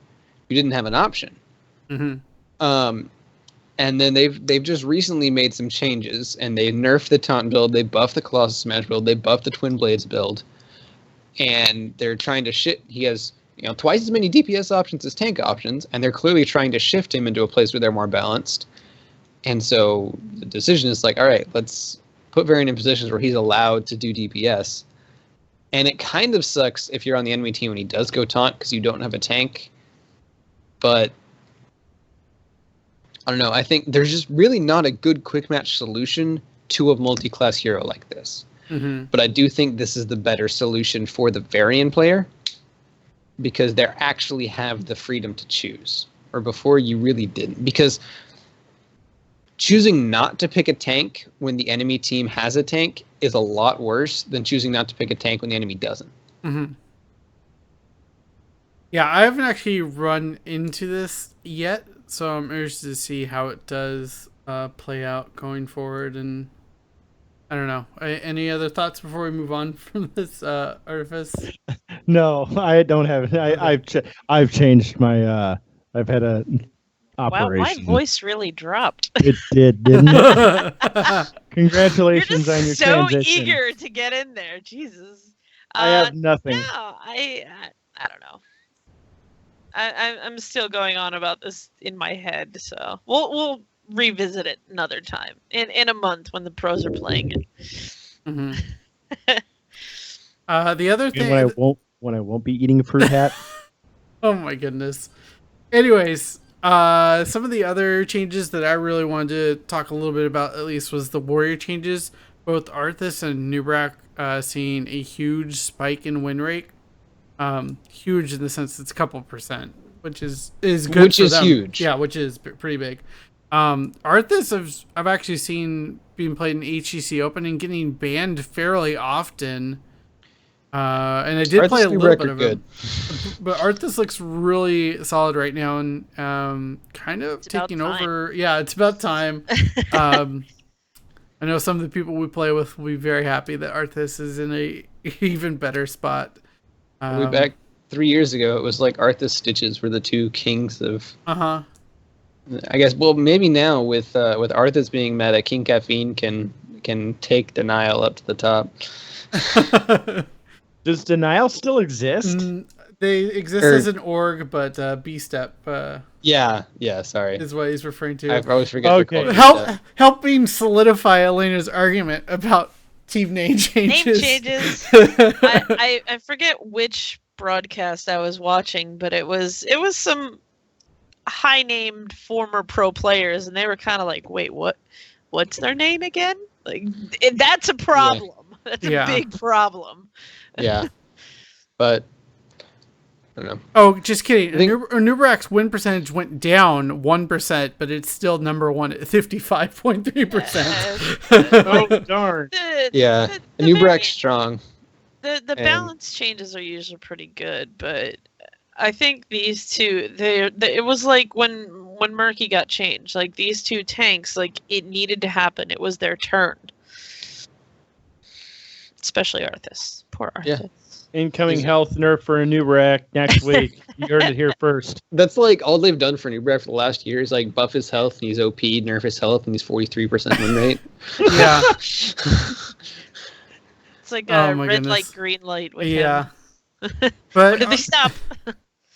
You didn't have an option. Mm-hmm. And then they've just recently made some changes, and they nerfed the taunt build, they buffed the Colossus Smash build, they buffed the Twin Blades build, and they're trying to he has twice as many DPS options as tank options, and they're clearly trying to shift him into a place where they're more balanced. And so the decision is like, all right, let's put Varian in positions where he's allowed to do DPS. And it kind of sucks if you're on the enemy team when he does go taunt because you don't have a tank. But I don't know. I think there's just really not a good quick match solution to a multi-class hero like this. Mm-hmm. But I do think this is the better solution for the Varian player because they actually have the freedom to choose. Or before you really didn't. Because choosing not to pick a tank when the enemy team has a tank is a lot worse than choosing not to pick a tank when the enemy doesn't. Mm-hmm. Yeah, I haven't actually run into this yet, so I'm interested to see how it does play out going forward. And I don't know. Any other thoughts before we move on from this artifice? No, I don't have it. I've changed my. I've had a operation. Wow, my voice really dropped. It did, didn't it? Congratulations on your so transition. eager to get in there, Jesus. I have nothing. No, I don't know. I'm still going on about this in my head, so we'll revisit it another time in a month when the pros are playing it. Mm-hmm. The other thing when I won't be eating a fruit hat. Oh my goodness. Anyways, some of the other changes that I really wanted to talk a little bit about, at least, was the warrior changes. Both Arthas and Nubrak seeing a huge spike in win rate. Huge in the sense it's a couple %, which is good. Which for is them. huge. Yeah, which is pretty big. Arthas I've actually seen being played in HCC Open and getting banned fairly often. And I did Arthas play a little bit of good. it. But Arthas looks really solid right now and kind of It's taking about time. over. Yeah, it's about time. I know some of the people we play with will be very happy that Arthas is in a even better spot. Way back 3 years ago, it was like Arthas Stitches were the two kings of. Uh-huh. I guess. Well, maybe now with Arthas being meta, King Caffeine can take Denial up to the top. Does Denial still exist? They exist as an org, but B-Step Yeah, sorry. is what he's referring to. I always forget. Okay. Helping solidify Elena's argument about team name changes. Name changes. I forget which broadcast I was watching, but it was some high named former pro players, and they were kind of like, wait, what's their name again? Like, that's a problem. Yeah. That's a big problem. Yeah, but I don't know. Oh, just kidding. Nubrak's win percentage went down 1%, but it's still number one at 55.3%. Oh, darn. The Nubrak's strong. The balance changes are usually pretty good, but I think these two, it was like when Murky got changed. Like, these two tanks, like, it needed to happen. It was their turn. Especially Arthas. Poor Arthas. Yeah. Incoming health nerf for a Nubrak next week. You heard it here first. That's like all they've done for Nubrak for the last year is like buff his health and he's OP, nerf his health and he's 43% win rate. Yeah. It's like a red light, green light with him. But Where did they stop?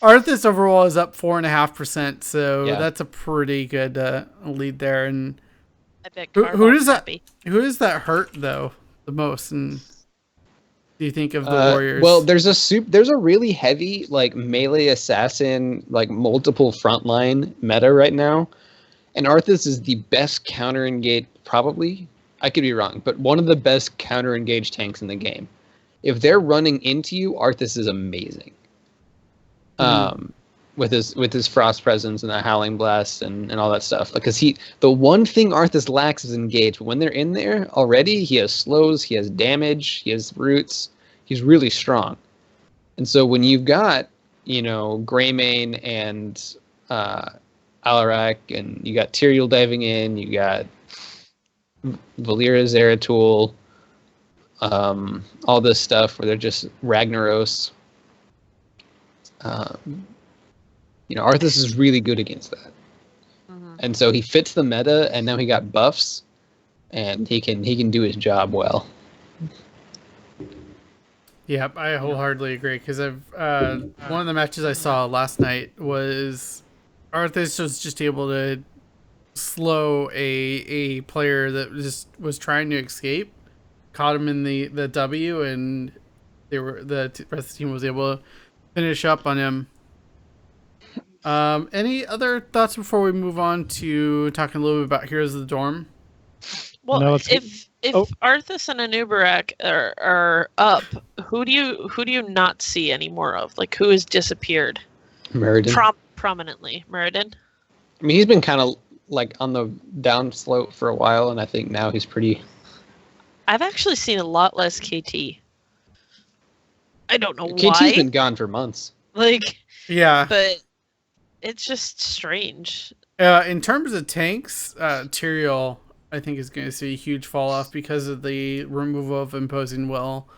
Arthas overall is up 4.5%, so Yeah. that's a pretty good lead there. And I bet who does that? happy. Who does that hurt though the most? And do you think of the Warriors? Well, there's a really heavy like melee assassin, like multiple frontline meta right now, and Arthas is the best counter engage. Probably, I could be wrong, but one of the best counter engage tanks in the game. If they're running into you, Arthas is amazing. With his frost presence and the howling blast and all that stuff, because the one thing Arthas lacks is engage. But when they're in there already, he has slows, he has damage, he has roots. He's really strong. And so when you've got Greymane and Alarak, and you got Tyrael diving in, you got Valyria, Zeratul, all this stuff where they're just Ragnaros. Arthas is really good against that. And so he fits the meta, and now he got buffs, and he can do his job well. Yep, I wholeheartedly agree because I've one of the matches I saw last night was Arthas was just able to slow a player that was trying to escape, caught him in the W, and the rest of the team was able to finish up on him. Any other thoughts before we move on to talking a little bit about Heroes of the Dorm? Well, No, if Arthas and Anubarak are up, who do you not see any more of? Like, who has disappeared? Muradin. Prominently, Muradin. I mean, he's been kind of like on the down slope for a while, and I think now he's pretty. I've actually seen a lot less KT. I don't know KT's why. KT's been gone for months. Like, yeah, but it's just strange. In terms of tanks, Tyrael, I think, is going to see a huge fall off because of the removal of Imposing Will,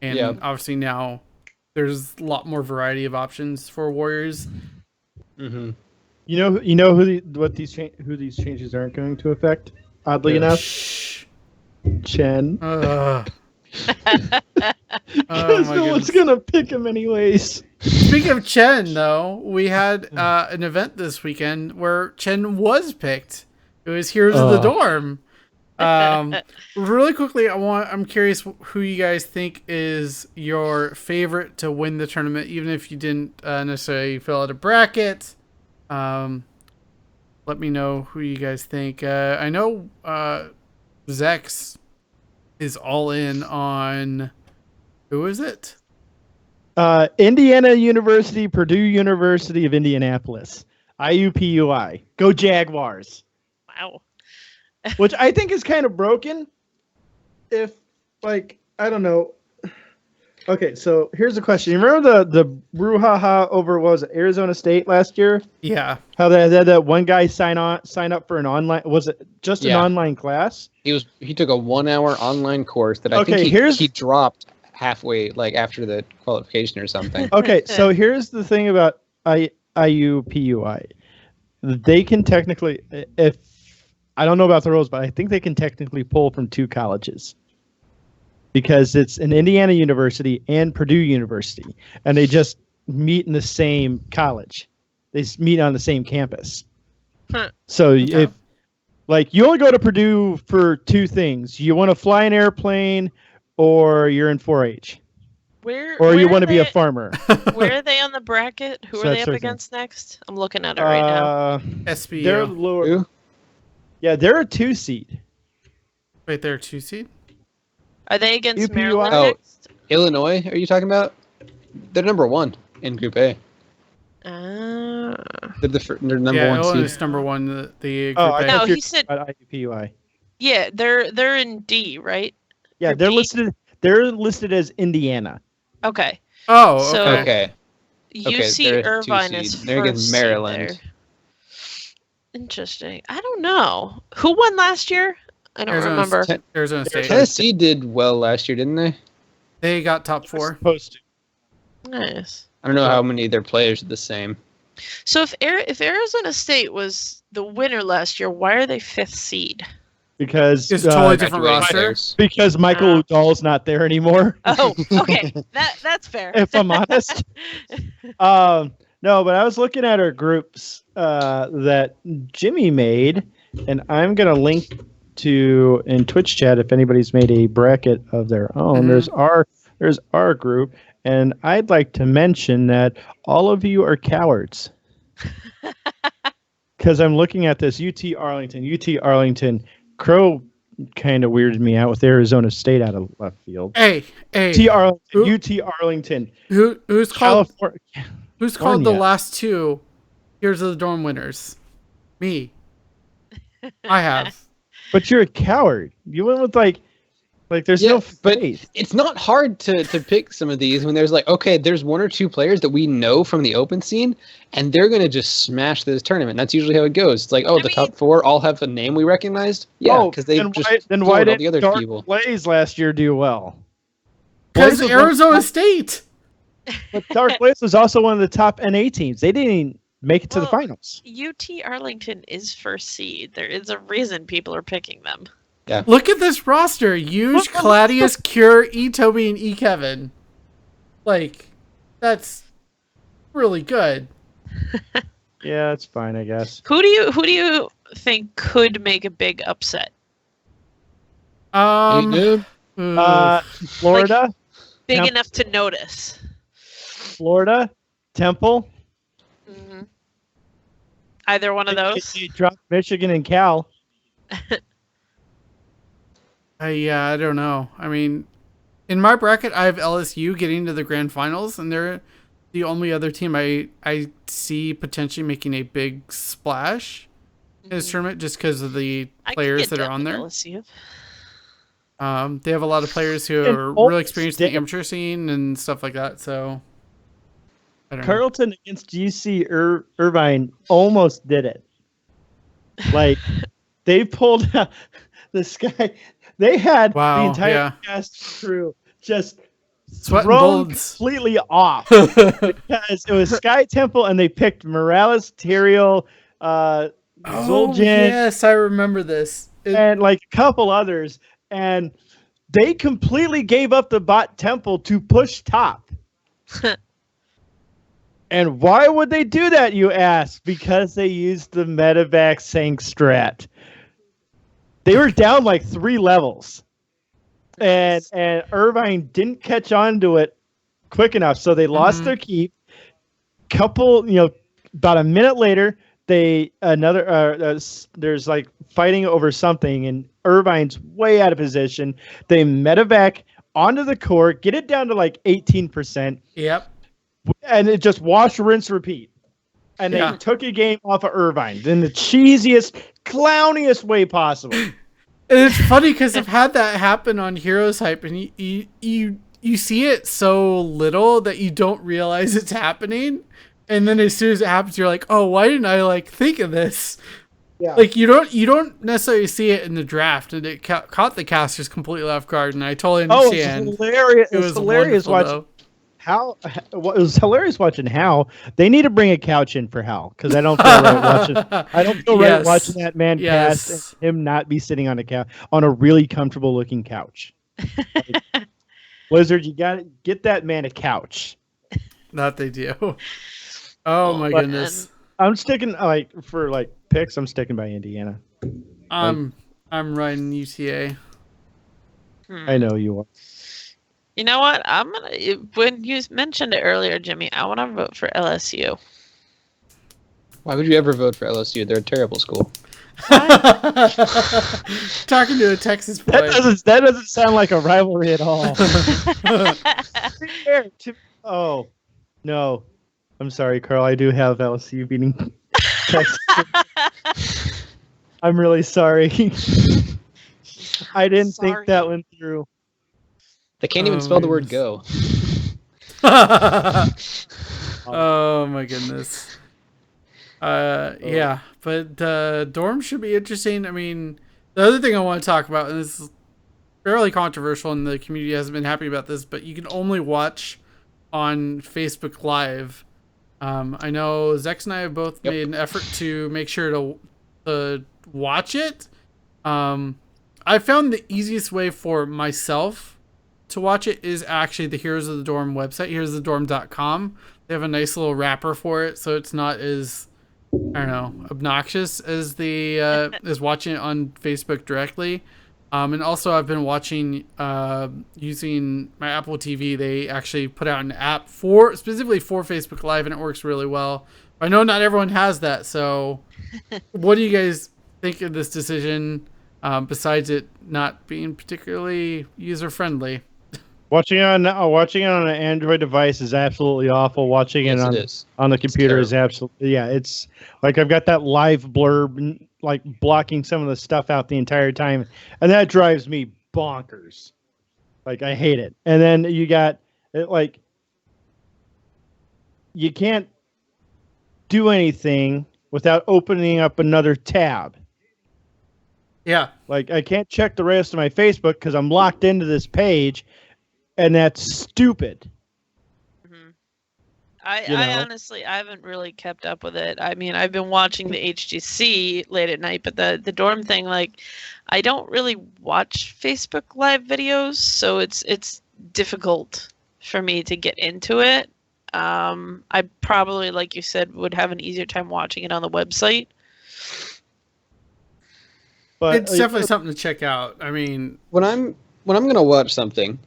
and obviously now there's a lot more variety of options for warriors. Mm-hmm. You know who these changes aren't going to affect? Oddly enough, Chen. Because no one's gonna pick him anyways. Speaking of Chen, though, we had an event this weekend where Chen was picked. It was Heroes of the Dorm. Really quickly, I'm curious who you guys think is your favorite to win the tournament, even if you didn't necessarily fill out a bracket. Let me know who you guys think. I know Zex is all in on, who is it? Indiana University, Purdue University of Indianapolis, IUPUI. Go Jaguars. Wow. Which I think is kind of broken. If, like, I don't know. Okay, so here's the question. You remember the brouhaha over, what was it, Arizona State last year? Yeah. How they had that one guy sign up for an online, was it just an online class? He took a 1 hour online course that I think he dropped halfway, like after the qualification or something. Okay, so here's the thing about IUPUI. They can technically, if I don't know about the rules, but I think they can technically pull from two colleges. Because it's an Indiana University and Purdue University, and they just meet in the same college. They meet on the same campus. Huh. So if, like, you only go to Purdue for two things: you want to fly an airplane, or you're in 4-H, or you want to be a farmer. Where are they on the bracket? Who are they up against next? I'm looking at it right now. SBU. They're lower. Yeah, they're a 2 seed. Wait, they're a 2 seed? Are they against UPUI? Maryland Oh, next? Illinois, are you talking about? They're number 1 in Group A. They're number 1 Illinois seed. is number 1. The Group Oh, A. No, he said IUPUI. Yeah, they're in D, right? Yeah, Or they're B? listed as Indiana. Okay. Oh, So- okay. Okay. UC they're a 2 Irvine is seed. They're against first seed Maryland. there. Interesting. I don't know. Who won last year? I don't remember. Arizona State. Tennessee did well last year, didn't they? They got top 4. Supposed to. Nice. I don't know how many of their players are the same. So if Arizona State was the winner last year, why are they 5th seed? Because It's a totally different Graduating roster. players. because Michael Udall's not there anymore. Oh, okay. That's fair. If I'm honest. No, but I was looking at our groups that Jimmy made, and I'm gonna link to in Twitch chat if anybody's made a bracket of their own. Mhm. There's our group, and I'd like to mention that all of you are cowards. Because I'm looking at this UT Arlington. Crow kind of weirded me out with Arizona State out of left field. Hey. UT Arlington. Who's called California. Who's called the last 2 Heroes of the Dorm winners? Me. I have. But you're a coward. You went with like there's no but faith. it's not hard to pick some of these when there's like, okay, there's 1 or 2 players that we know from the open scene, and they're going to just smash this tournament. That's usually how it goes. It's like, the top 4 all have a name we recognized. Yeah, because they just then why why did all did the other Dark people. Blaze last year do well? Because Blaze was Arizona State. But Dark Blaze was also one of the top NA teams. They didn't even make it to the Well, finals. UT Arlington is first seed. There is a reason people are picking them. Yeah. Look at this roster. Huge, Claudius, Cure, E-Toby, and E-Kevin. Like, that's really good. Yeah, it's fine, I guess. Who do you think could make a big upset? Dude. Florida, Big enough to notice. Florida, Temple. hmm Either one of those. They dropped Michigan and Cal. Yeah, I don't know. I mean, in my bracket, I have LSU getting to the grand finals, and they're the only other team I see potentially making a big splash in this tournament just because of the players that are on there. LSU. They have a lot of players who And are really experienced in the amateur scene and stuff like that. So, I don't know. Carleton against GC Irvine almost did it. Like, they pulled out the Sky. They had the entire cast crew just Sweating thrown bullets. completely off because it was Sky Temple, and they picked Morales, Terriel, Zuljan, yes, I remember this. and like a couple others, and they completely gave up the bot Temple to push top. And why would they do that, you ask? Because they used the medevac Sank strat. They were down like 3 levels. And Irvine didn't catch on to it quick enough, so they lost their keep. About a minute later, there's like fighting over something, and Irvine's way out of position. They medevac onto the core, get it down to like 18%. Yep. And it just wash, rinse, repeat. And they took a game off of Irvine in the cheesiest, clowniest way possible. And it's funny because I've had that happen on Heroes Hype, and you see it so little that you don't realize it's happening, and then as soon as it happens, you're like, "Oh, why didn't I think of this?" Yeah. Like you don't necessarily see it in the draft, and it caught the casters completely off guard, and I totally understand. Oh, it's hilarious! It was hilarious watching Hal. It was hilarious watching Hal. They need to bring a couch in for Hal because I don't feel right watching. I don't feel right watching that man cast and him not be sitting on a really comfortable looking couch. Like, Blizzard, you got to get that man a couch. That they do. Oh my goodness! I'm sticking for picks. I'm sticking by Indiana. I'm riding UTA. I know you are. You know what? When you mentioned it earlier, Jimmy, I want to vote for LSU. Why would you ever vote for LSU? They're a terrible school. Talking to a Texas boy. That doesn't sound like a rivalry at all. Oh, no. I'm sorry, Carl. I do have LSU beating Texas. I'm really sorry. I didn't think that went through. They can't even spell the word go. Oh my goodness. Yeah, but dorm should be interesting. I mean, the other thing I want to talk about, and this is fairly controversial, and the community hasn't been happy about this, but you can only watch on Facebook Live. I know Zex and I have both made an effort to make sure to watch it. I found the easiest way for myself to watch it is actually the Heroes of the Dorm website, heroesofthedorm.com. They have a nice little wrapper for it, so it's not as, I don't know, obnoxious as as watching it on Facebook directly. And also I've been watching using my Apple TV. They actually put out an app specifically for Facebook Live, and it works really well. I know not everyone has that, so what do you guys think of this decision, besides it not being particularly user-friendly? Watching it on an Android device is absolutely awful. Watching it on the computer is absolutely, it's like I've got that live blurb like blocking some of the stuff out the entire time, and that drives me bonkers. Like, I hate it. And then you got like you can't do anything without opening up another tab. Yeah. Like, I can't check the rest of my Facebook because I'm locked into this page, and that's stupid. I honestly, I haven't really kept up with it. I mean, I've been watching the HGC late at night, but the dorm thing, like, I don't really watch Facebook live videos, so it's difficult for me to get into it. I probably, like you said, would have an easier time watching it on the website. But It's definitely something to check out. I mean, when I'm gonna watch something,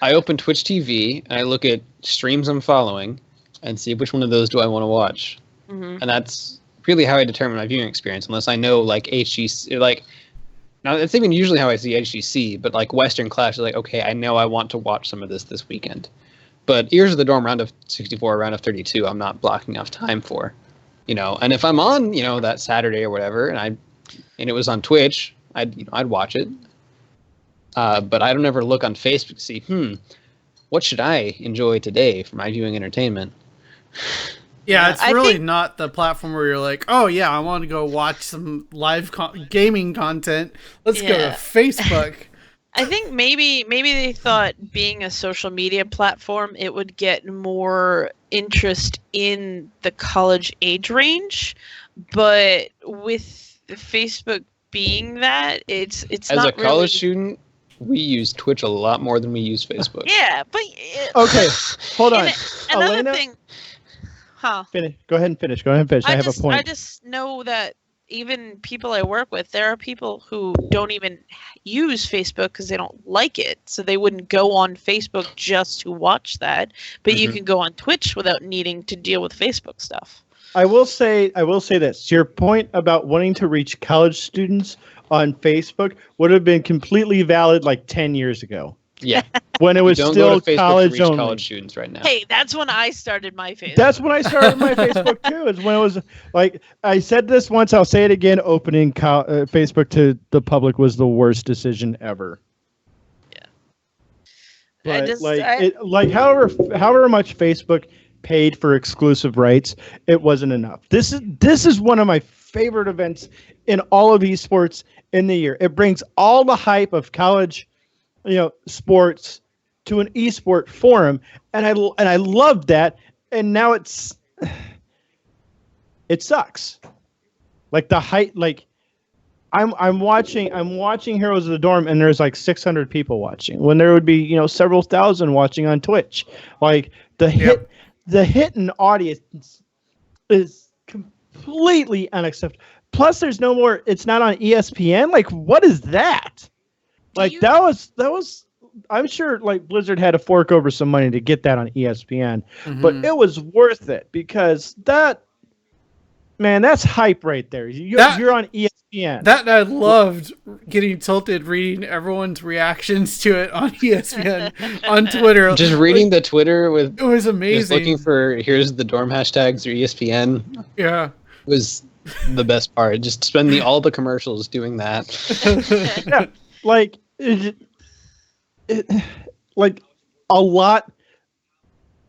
I open Twitch TV and I look at streams I'm following and see which one of those do I want to watch. Mm-hmm. And that's really how I determine my viewing experience, unless I know like HGC, like now that's even usually how I see HGC, but like Western Clash is like, okay, I know I want to watch some of this weekend. But Ears of the Dorm round of 64, round of 32, I'm not blocking off time for, and if I'm on, that Saturday or whatever, and it was on Twitch, I'd watch it. But I don't ever look on Facebook to see, what should I enjoy today for my viewing entertainment? yeah, it's really not the platform where you're like, oh yeah, I want to go watch some live gaming content. Let's go to Facebook. I think maybe they thought being a social media platform, it would get more interest in the college age range, but with Facebook being that, it's as not a college student, we use Twitch a lot more than we use Facebook. Yeah, but okay, hold on. Another Elena? thing, huh? Finish. Go ahead and finish. I have a point. I just know that even people I work with, there are people who don't even use Facebook because they don't like it, so they wouldn't go on Facebook just to watch that. But you can go on Twitch without needing to deal with Facebook stuff. I will say this. Your point about wanting to reach college students on Facebook would have been completely valid like 10 years ago. Yeah. When it was don't still go to Facebook college to reach only. college students right now. Hey, that's when I started my Facebook. That's when I started my Facebook too. Is when it was like I said this once. I'll say it again. Opening Facebook to the public was the worst decision ever. Yeah. But however much Facebook paid for exclusive rights, it wasn't enough. This is one of my favorite events in all of esports in the year. It brings all the hype of college, sports to an esport forum, and I love that. And now it sucks. Like the hype, like I'm watching Heroes of the Dorm, and there's like 600 people watching when there would be several thousand watching on Twitch. Like the hidden audience is completely unacceptable. Plus, there's no more. It's not on ESPN. Like, what is that? That was. I'm sure like Blizzard had to fork over some money to get that on ESPN, but it was worth it because that's hype right there. You're on ESPN. That I loved getting tilted reading everyone's reactions to it on ESPN on Twitter. Just reading the Twitter with it was amazing. Just looking for here's the dorm hashtags or ESPN. Yeah, was the best part. Just spend all the commercials doing that. Yeah, like like a lot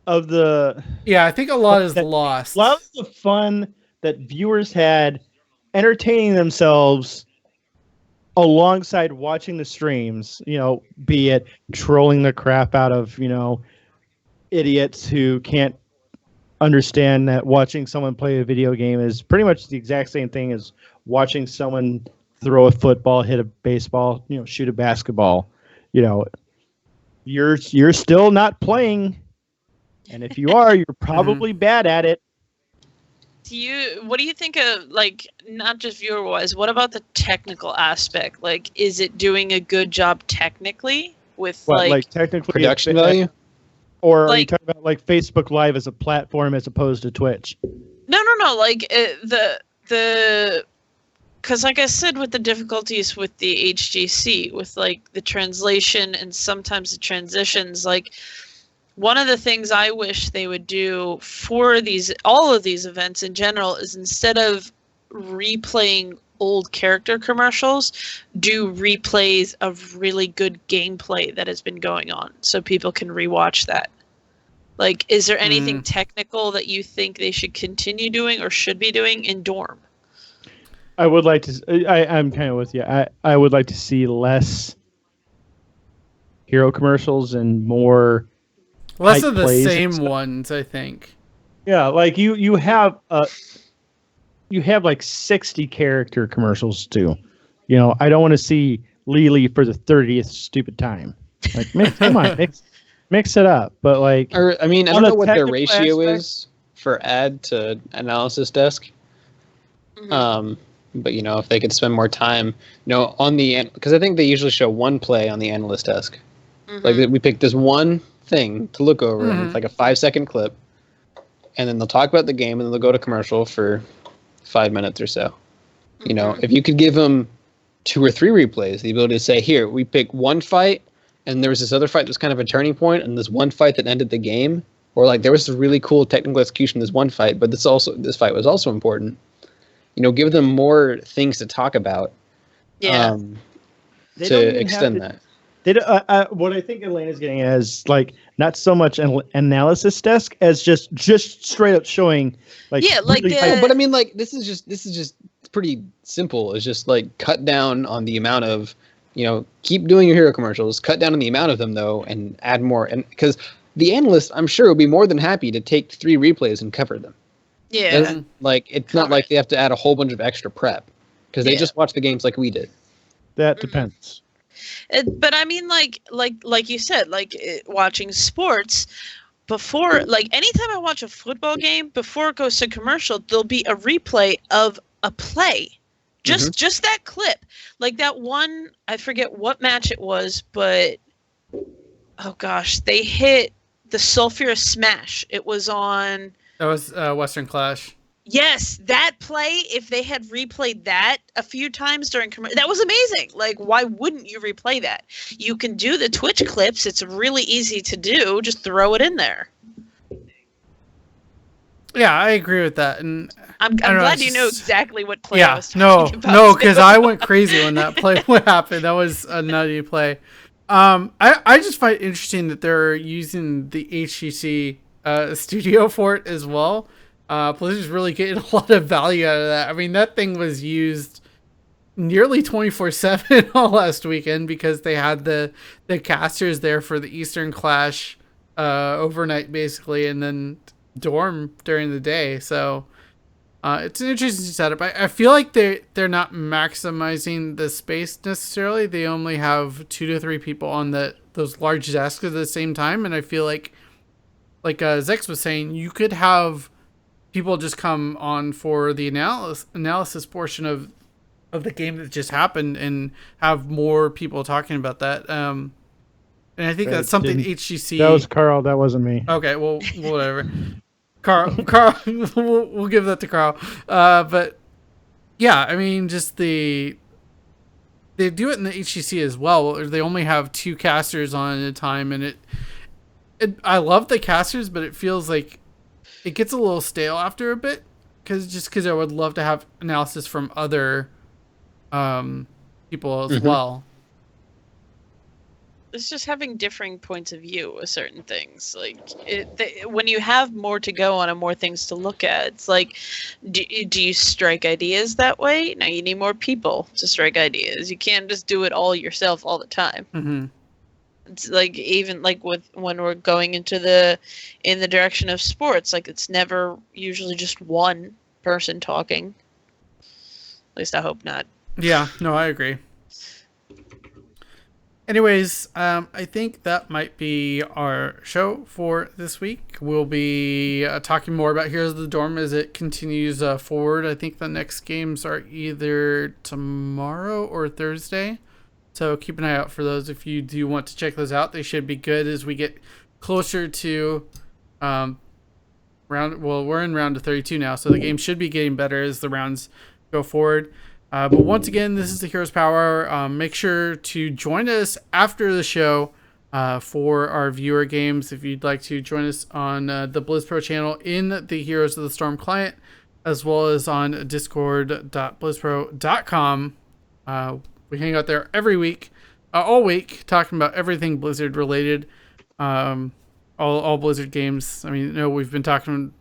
of the. Yeah, I think a lot is lost. A lot of the fun that viewers had entertaining themselves alongside watching the streams, be it trolling the crap out of, idiots who can't understand that watching someone play a video game is pretty much the exact same thing as watching someone throw a football, hit a baseball, shoot a basketball. You're still not playing. And if you are, you're probably bad at it. What do you think of, like, not just viewer wise, what about the technical aspect? Like, is it doing a good job technically with like technically production value? Or are you talking about like Facebook Live as a platform as opposed to Twitch? No. Like because like I said, with the difficulties with the HGC, with like the translation and sometimes the transitions, like one of the things I wish they would do for all of these events in general is instead of replaying old character commercials, do replays of really good gameplay that has been going on so people can rewatch that. Like, is there anything technical that you think they should continue doing or should be doing in Dorm? I would like to. I'm kind of with you. I would like to see less hero commercials and more less of the same ones, I think. Yeah, like you have like 60 character commercials too. You know, I don't want to see Lily for the 30th stupid time. Like, come on, mix it up. But like, Or I mean, I on don't a know what their technical ratio aspect- is for ad to analysis desk. Mhm. But you know, if they could spend more time, on because I think they usually show one play on the analyst desk. Like Mhm. we pick this one thing to look over, and it's Mhm. like a 5-second clip, and then they'll talk about the game, and then they'll go to commercial for 5 minutes or so. Mhm. If you could give them 2 or 3 replays, the ability to say, here, we pick one fight, and there was this other fight that was kind of a turning point, and this one fight that ended the game, or like there was a really cool technical execution in this one fight, but this fight was also important. Give them more things to talk about. Yeah. They don't To even extend have to, that. They don't, what I think Elena's getting at is like not so much an analysis desk as just straight up showing like Yeah, like, But I mean, like this is just pretty simple. It's just like cut down on the amount of, keep doing your hero commercials, cut down on the amount of them though, and add more. And because the analyst, I'm sure, will be more than happy to take 3 replays and cover them. Yeah. It's not like they have to add a whole bunch of extra prep because they Yeah. just watch the games like we did. that depends. But I mean, like you said, watching sports before, like anytime I watch a football game before it goes to commercial, there'll be a replay of a play, just that clip, like that one. I forget what match it was, but oh gosh, they hit the sulfurous smash. It was on. That was Western Clash. Yes, that play, if they had replayed that a few times during that was amazing. Like, why wouldn't you replay that? You can do the Twitch clips. It's really easy to do. Just throw it in there. Yeah, I agree with that. And I'm glad you know exactly what play I was talking about. No, because I went crazy when that play happened. That was a nutty play. I just find it interesting that they're using the HCC studio for it as well. Blizzard's really getting a lot of value out of that. I mean, that thing was used nearly 24/7 all last weekend because they had the casters there for the Eastern Clash overnight, basically, and then Dorm during the day. So it's an interesting setup. I feel like they're not maximizing the space necessarily. They only have 2 to 3 people on those large desks at the same time, and I feel like Zex was saying, you could have people just come on for the analysis portion of the game that just happened and have more people talking about that. And I think that's something HGC. That was Carl. That wasn't me. Okay, well, whatever. Carl, we'll give that to Carl. But yeah, I mean, just they do it in the HGC as well. They only have 2 casters on at a time, and I love the casters, but it feels like it gets a little stale after a bit because I would love to have analysis from other people as well. It's just having differing points of view with certain things. Like when you have more to go on and more things to look at, it's like, do you strike ideas that way? Now you need more people to strike ideas. You can't just do it all yourself all the time. Mm-hmm. It's like, even like when we're going in the direction of sports, like it's never usually just one person talking. At least I hope not. Yeah, no, I agree. Anyways, I think that might be our show for this week. We'll be talking more about Heroes of the Dorm as it continues forward. I think the next games are either tomorrow or Thursday. So keep an eye out for those if you do want to check those out. They should be good as we get closer to we're in round of 32 now, so the game should be getting better as the rounds go forward. But once again, this is the Heroes Power. Make sure to join us after the show for our viewer games. If you'd like to join us on the BlizzPro channel in the Heroes of the Storm client, as well as on discord.blizzpro.com. We hang out there every week, all week, talking about everything Blizzard related, all Blizzard games. I mean, we've been talking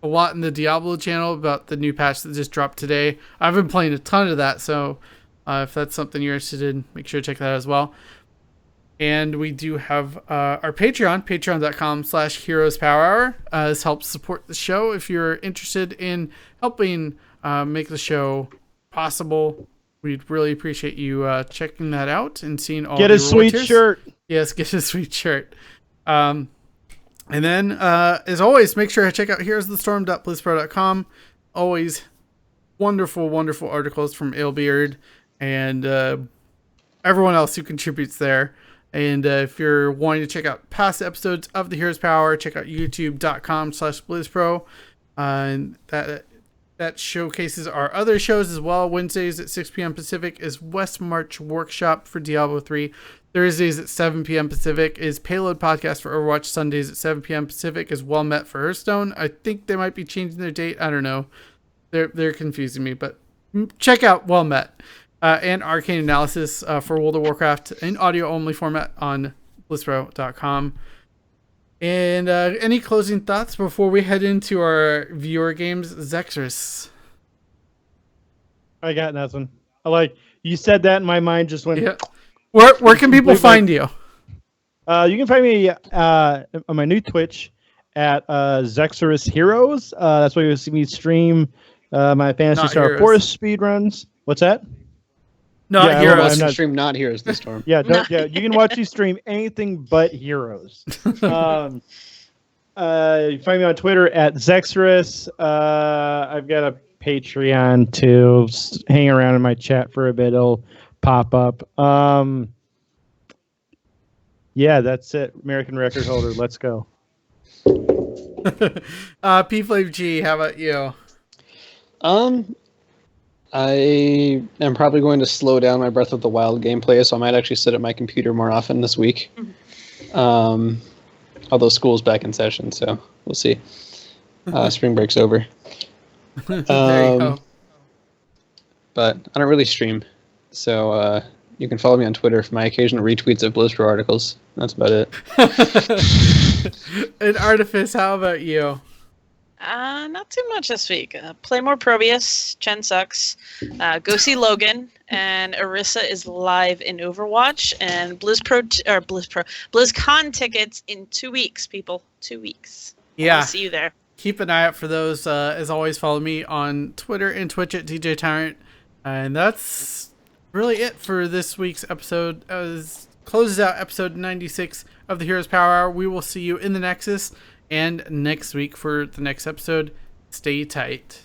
a lot in the Diablo channel about the new patch that just dropped today. I've been playing a ton of that, so if that's something you're interested in, make sure to check that out as well. And we do have our Patreon, patreon.com/heroespowerhour. This helps support the show. If you're interested in helping make the show possible, we'd really appreciate you checking that out and seeing all Get the a sweet tiers. shirt. Yes, get a sweet shirt. And then, as always, make sure to check out heroesofthestorm.blizpro.com. Always wonderful, wonderful articles from Alebeard and everyone else who contributes there. And if you're wanting to check out past episodes of The Heroes Power, check out youtube.com/blizpro. And that showcases our other shows as well. Wednesdays at 6 p.m. Pacific is West March Workshop for Diablo 3. Thursdays at 7 p.m. Pacific is Payload Podcast for Overwatch. Sundays at 7 p.m. Pacific is Well Met for Hearthstone. I think they might be changing their date. I don't know. They're confusing me, but check out Well Met. And Arcane Analysis for World of Warcraft in audio-only format on blizpro.com. And any closing thoughts before we head into our viewer games? Zexris. I got nothing. You said that and my mind just went... Yeah. Where can people find you? You can find me on my new Twitch at Zexris Heroes. That's where you'll see me stream my Fantasy Star Forest speedruns. What's that? Not Heroes. Stream not Heroes of the Storm. Yeah, you can watch me stream anything but Heroes. You find me on Twitter at Zexris. I've got a Patreon too. Just hang around in my chat for a bit. It'll pop up. Yeah, that's it. American record holder. Let's go. P Flave G, how about you? I am probably going to slow down my Breath of the Wild gameplay, so I might actually sit at my computer more often this week. Although school's back in session, so we'll see. Spring break's over. There you go. But I don't really stream, so you can follow me on Twitter for my occasional retweets of BlizzPro articles. That's about it. And Artifice, how about you? Not too much this week. Play more Probius. Chen sucks. Go see Logan. And Orisa is live in Overwatch. And BlizzCon tickets in 2 weeks, people. 2 weeks. Yeah. I'll see you there. Keep an eye out for those. As always, follow me on Twitter and Twitch at DJ Tyrant. And that's really it for this week's episode. Closes out episode 96 of the Heroes Power Hour. We will see you in the Nexus and next week for the next episode. Stay tight.